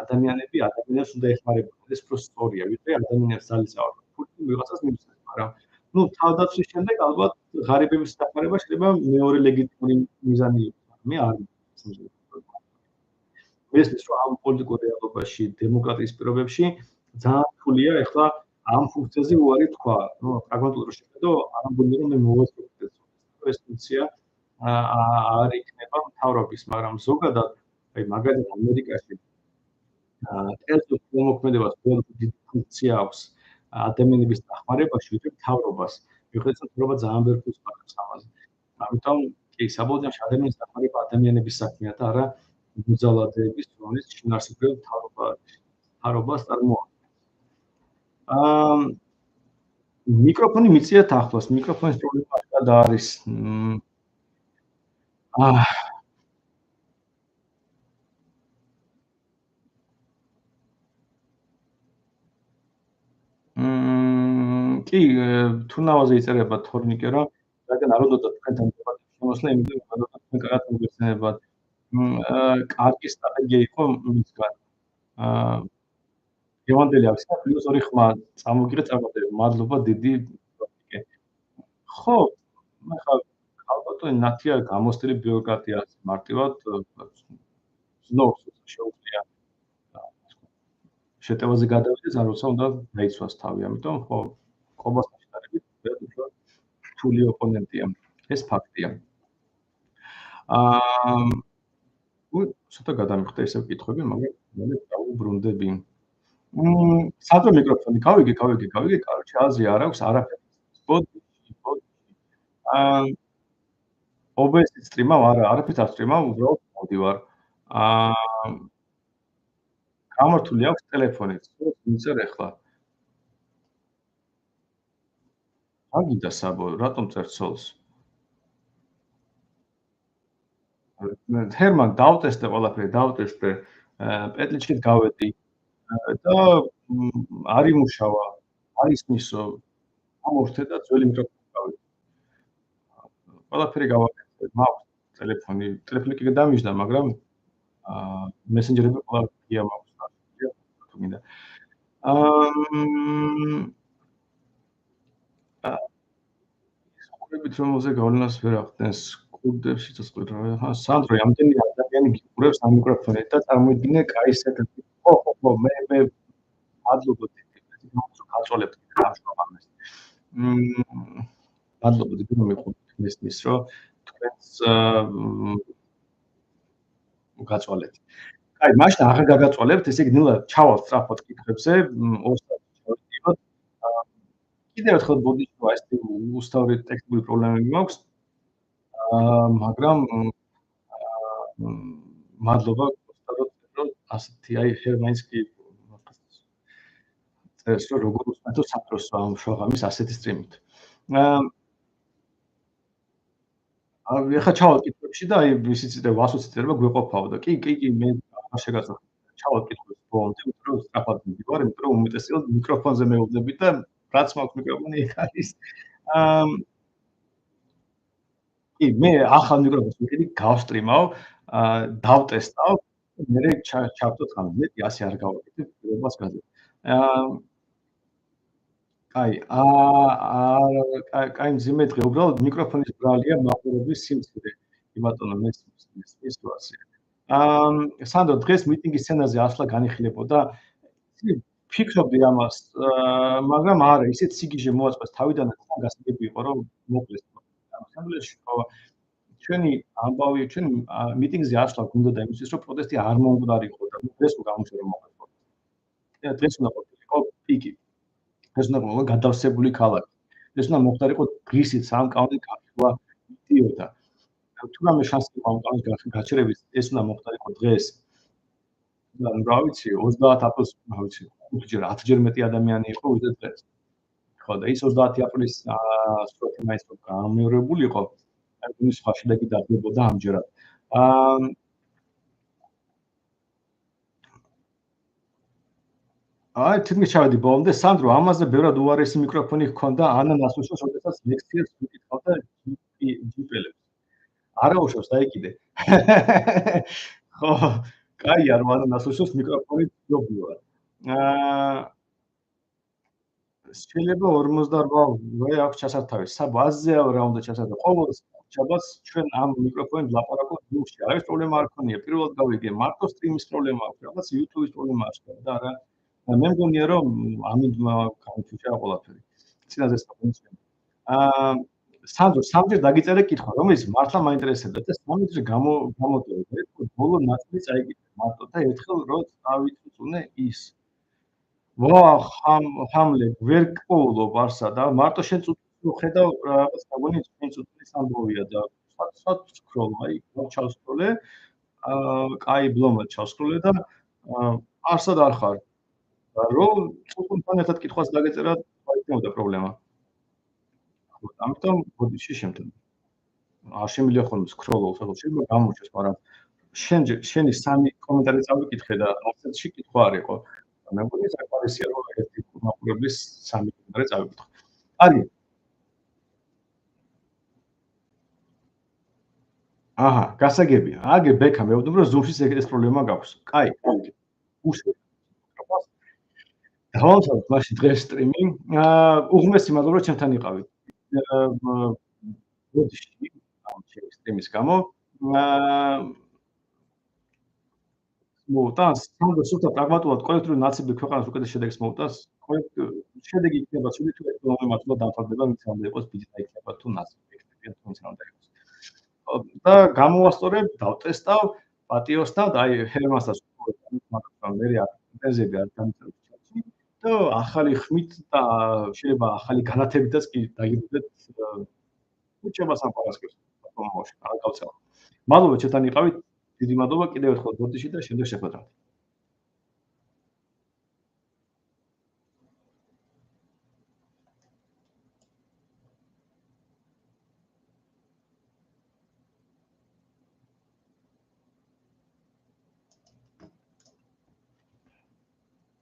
ადამიანებს უნდა ეხმარებოდნენ. ეს უფრო სწორია, ვიდრე ადამიანებს ძალისავართ. ფული ვიღაცას მივცეს, მაგრამ ნუ თავდაცვის შემდეგ ალბათ ღარიბების დახმარება შეიძლება მეორე ლეგიტიმური მიზანი იყოს. მე არ ვიცი. მესმის რომ ამ პოლიტიკურ რეალობაში, დემოკრატიის პირობებში ძალიან რთულია ახლა ამ ფუნქციაზე უარი თქვა. ნუ პრაგმატულად შეხედო, არ ამბობდი რომ მე მოვასწრებთ ეს ფუნქცია არ იქნება მთავრობის, მაგრამ ზოგადად აი მაგალითად ამერიკაში კერძო მოქმედებას πολύ დიდი ფუნქცია აქვს ადამიანების დახმარებაში, ვიდრე მთავრობას. მიუხედავად მთავრობა ძალიან ბევრ ფულს მაქვს ამაზე. ამიტომ კი საბოლოოში ადამიანის დახმარება ადამიანების საქმეა და არა მუძალადეების, რომელიც შინაარსობრივ მთავრობას წარმოადგენს. მიკროფონი მიწიათ ახლოს, მიკროფონის პრობლემა და არის კი, თურნავაზე იწერება თორნიკე, რომ რადგან არ უნდა თქვენთან დებატებში შემოსვლა, იმიტომ რომ თქვენ კარგად მოგეხსენებათ. კარგი სტრატეგია იყო მისგან. გევანდელი აქვს და პლუს ორი ხმა წამოგიღე წარმატებით. მადლობა დიდი თორნიკე. ხო, ახლა ალბათ ნათია გამოსტილი ბიუროკრატია მარტივად ზნობს შეუძლია შეტევაზე გადავიდეს, არ როცა უნდა დაიცვას თავი. ამიტომ ხო, ყობასთან შედარებით უფრო რთული ოპონენტია. ეს ფაქტია. ცოტა გადამიხდა ისევ კითხვები, მაგრამ მე დავუბრუნდები. სადღა მიკროფონი გავიგე, კაროჩე აზრი არ აქვს არაფერი. ბოდი. OBS-ით სტრიმავ, არაფერს არ სტრიმავ, უბრალოდ მოდივარ. გამართული აქვს ტელეფონით, მიწერ ახლა. აგიდა საბო, რატომ წერ ცოლს? ჰერმან, დავტესტე ყველაფერი, პეტლიჩით გავედი და არ იმუშავა, არ ისმისო, ამორთე და ძველი მიკროფონი გავედი. ყველაფერი გავაკეთე, მაქვს ტელეფონი კი გადამიჯდა, მაგრამ მესენჯერები ყველაფერია მაქვს. თუ მინდა. ხურებით რომელზე გავლენას ვერ ახდენს გულდებს სიცოცხლე რა. სანდრო, რამდენი ადამიანი გიყურებს ამ მიკროფონით და წარმოიდგინე, კაი საკითხი. ხო, მე მადლობა დიდი, გაწოლებთ ამას. მადლობა დიდი რომ მიყურებთ მესმის, რომ თქვენს გაწოლეთ. კაი, მაშინ აღარ გაგაწოლებთ, ესე იგი ნელა ჩავალთ სწრაფად კითხვებზე, ოსტატ ჩავიდოთ. კიდევ ერთხელ ბოდიში რა ეს უსთავრი ტექნიკური პრობლემები მაქვს. მაგრამ მადლობა ოსტატო, რომ ასეთი აი ჰერმაინს კი წერს, რომ როგორ უსმენთ საფროს ამ შოღამის ასეთი სტრიმით. ეხლა ჩავალ კითხვებში და აი ისიც და ვასოცირება გვეყოფაო და კი მე არ შეგაწევ. ჩავალ კითხვებს ბოლომდე, უფრო სწრაფად მივიდივარ, იმიტომ რომ უმეტესად მიკროფონზე მეუბნები და რაც მაქვს მიკროფონი იქ არის. კი, მე ახალ მიკროფონს ვიყიდი, გავსტრიმავ, დავტესტავ, მერე ჩავწოთ ხან მეტი 100 არ გავაკეთებ, პირობას გაძლევ. კაი მძიმე დღე, უბრალოდ მიკროფონის ბრალია მაყურებლის სიმცირე. კი ბატონო, მესმის სიტუაცია. სანდრო, დღეს მიტინგის სცენაზე ასვლა განიხილებოდა. ფიქრობდი ამას, მაგრამ არა, ისეთ სიგიჟე მოაწყეს თავიდანაც გასაგები იყო, რომ მოკლეს ასამბლეაში, ხო, ჩვენი ამბავი, ჩვენი მიტინგზე ასვლა გუნდოდა იმისთვის, რომ პროტესტი არ მომკვდარიყო და დღეს გამოსე რომ მოხდეს. დღეს უნდა ყოფილიყო პიკი. ეს უნდა ყოფილიყო გადავსებული ქალაქი. ეს უნდა მოხდარიყო დღისით სამკაუნის გახსნა მიდიოდა. თუ რამე შანსი იყო ამ კაუნის გაჩერების, ეს უნდა მოხდარიყო დღეს. რა ვიცი, 30 აპრილს, რა ვიცი, 5-10ჯერ მეტი ადამიანი იყო ვიდრე დღეს. ხო, და ის 30 აპრილის სროთი მაინც გამეორებულიყო, აი სხვა შედეგი დადგებოდა ამჯერად. აი, თითქმის ჩავედი ბოლომდე, სანდრო, ამაზე ბევრად უარესი მიკროფონი ჰქონდა ანა ნასუშოს, როდესაც ლექციებს ვიკითხავდა ჯიპელებს. არა უშავს, დაიკიდე. ხო, კაია, რომ ანა ნასუშოს მიკროფონი ჯობია. შეიძლება 48 აქვს ჩასართავი. საბაზეა რა უნდა ჩასართავი. ყოველ შაბათს ჩვენ ამ მიკროფონით ვლაპარაკობთ Zoom-ში. არის პრობლემა არ ქონია. პირველად გავიგე, მარტო სტრიმის პრობლემა აქვს, რაღაც YouTube-ის პრობლემა აქვს და არა. მე მგონია რომ ამით გამიჩნია ყველაფერი. წინაზე საფუნქცია. სანდრო, სამჯერ დაგიწერე კითხვა, რომელიც მართლა მაინტერესებდა და სამჯერ გამოდევი. ბოლო ნაწილი წაიკითხე მარტო და ერთხელ რო წავიწუნე ის. ვა, ხამლე, ვერ გყოლო ბარსა და მარტო შენ წუთი ხედავ რაღაც გაგონი წინ წუთის ამბოვია და სად სკროლ, აი, ჩავსკროლე, კაი ბლომა ჩავსკროლე და არსად არ ხარ. რომ წუთთან ერთად კითხვას დაგეწერა, გაიგონდა პრობლემა. ამიტომ ბოდიში შემდგომ. არ შემიძლია ხოლმე სკროლო, შეიძლება გამოჩეს, მაგრამ შენი 3 კომენტარი წავიკითხე და ასეთში კითხვა არ იყო. მე მგონი საკმარისია რომ ერთი მაყურებლის 3 კომენტარი წავიკითხო. არის. აჰა, გასაგებია. აგე ბექა, მე ვდობ რომ Zoom-ში ეს პრობლემა გაქვს. კაი, უშევ. დავამთავრეთ მაშინ დღეს სტრიმი. უღმესი მადლობა ჩემთან იყავით. ბოდიში ამ სტრიმის გამო. მოუტანს, სანდრო სულთა პრაგმატულად კოლექტიური ნაციბი ქვეყანას უკეთეს შედეგს მოუტანს. შედეგი იქნება ცუდი თუ ეკონომიკა მართლაც დამთავრდება, მით უნდა იყოს ბიძინა იქნება თუ ნაციბი იქნება თუ მით უნდა იყოს. და გამოვასწორებ, დავტესტავ, პატიოსთავ და აი ჰერმანსაც მაგრამ მე აკეთებები არ დამწერლობ და ახალი ხმით და შეიძლება ახალი განათებითაც კი დაგიბუდეთ უჩებას ამ პარასკევს მომავალში არ გავცემ. მადლობა ჩემთან იყავით. დიდი მადლობა კიდევ ერთხელ ბოდიში და შემდეგ შეხვედრამდე.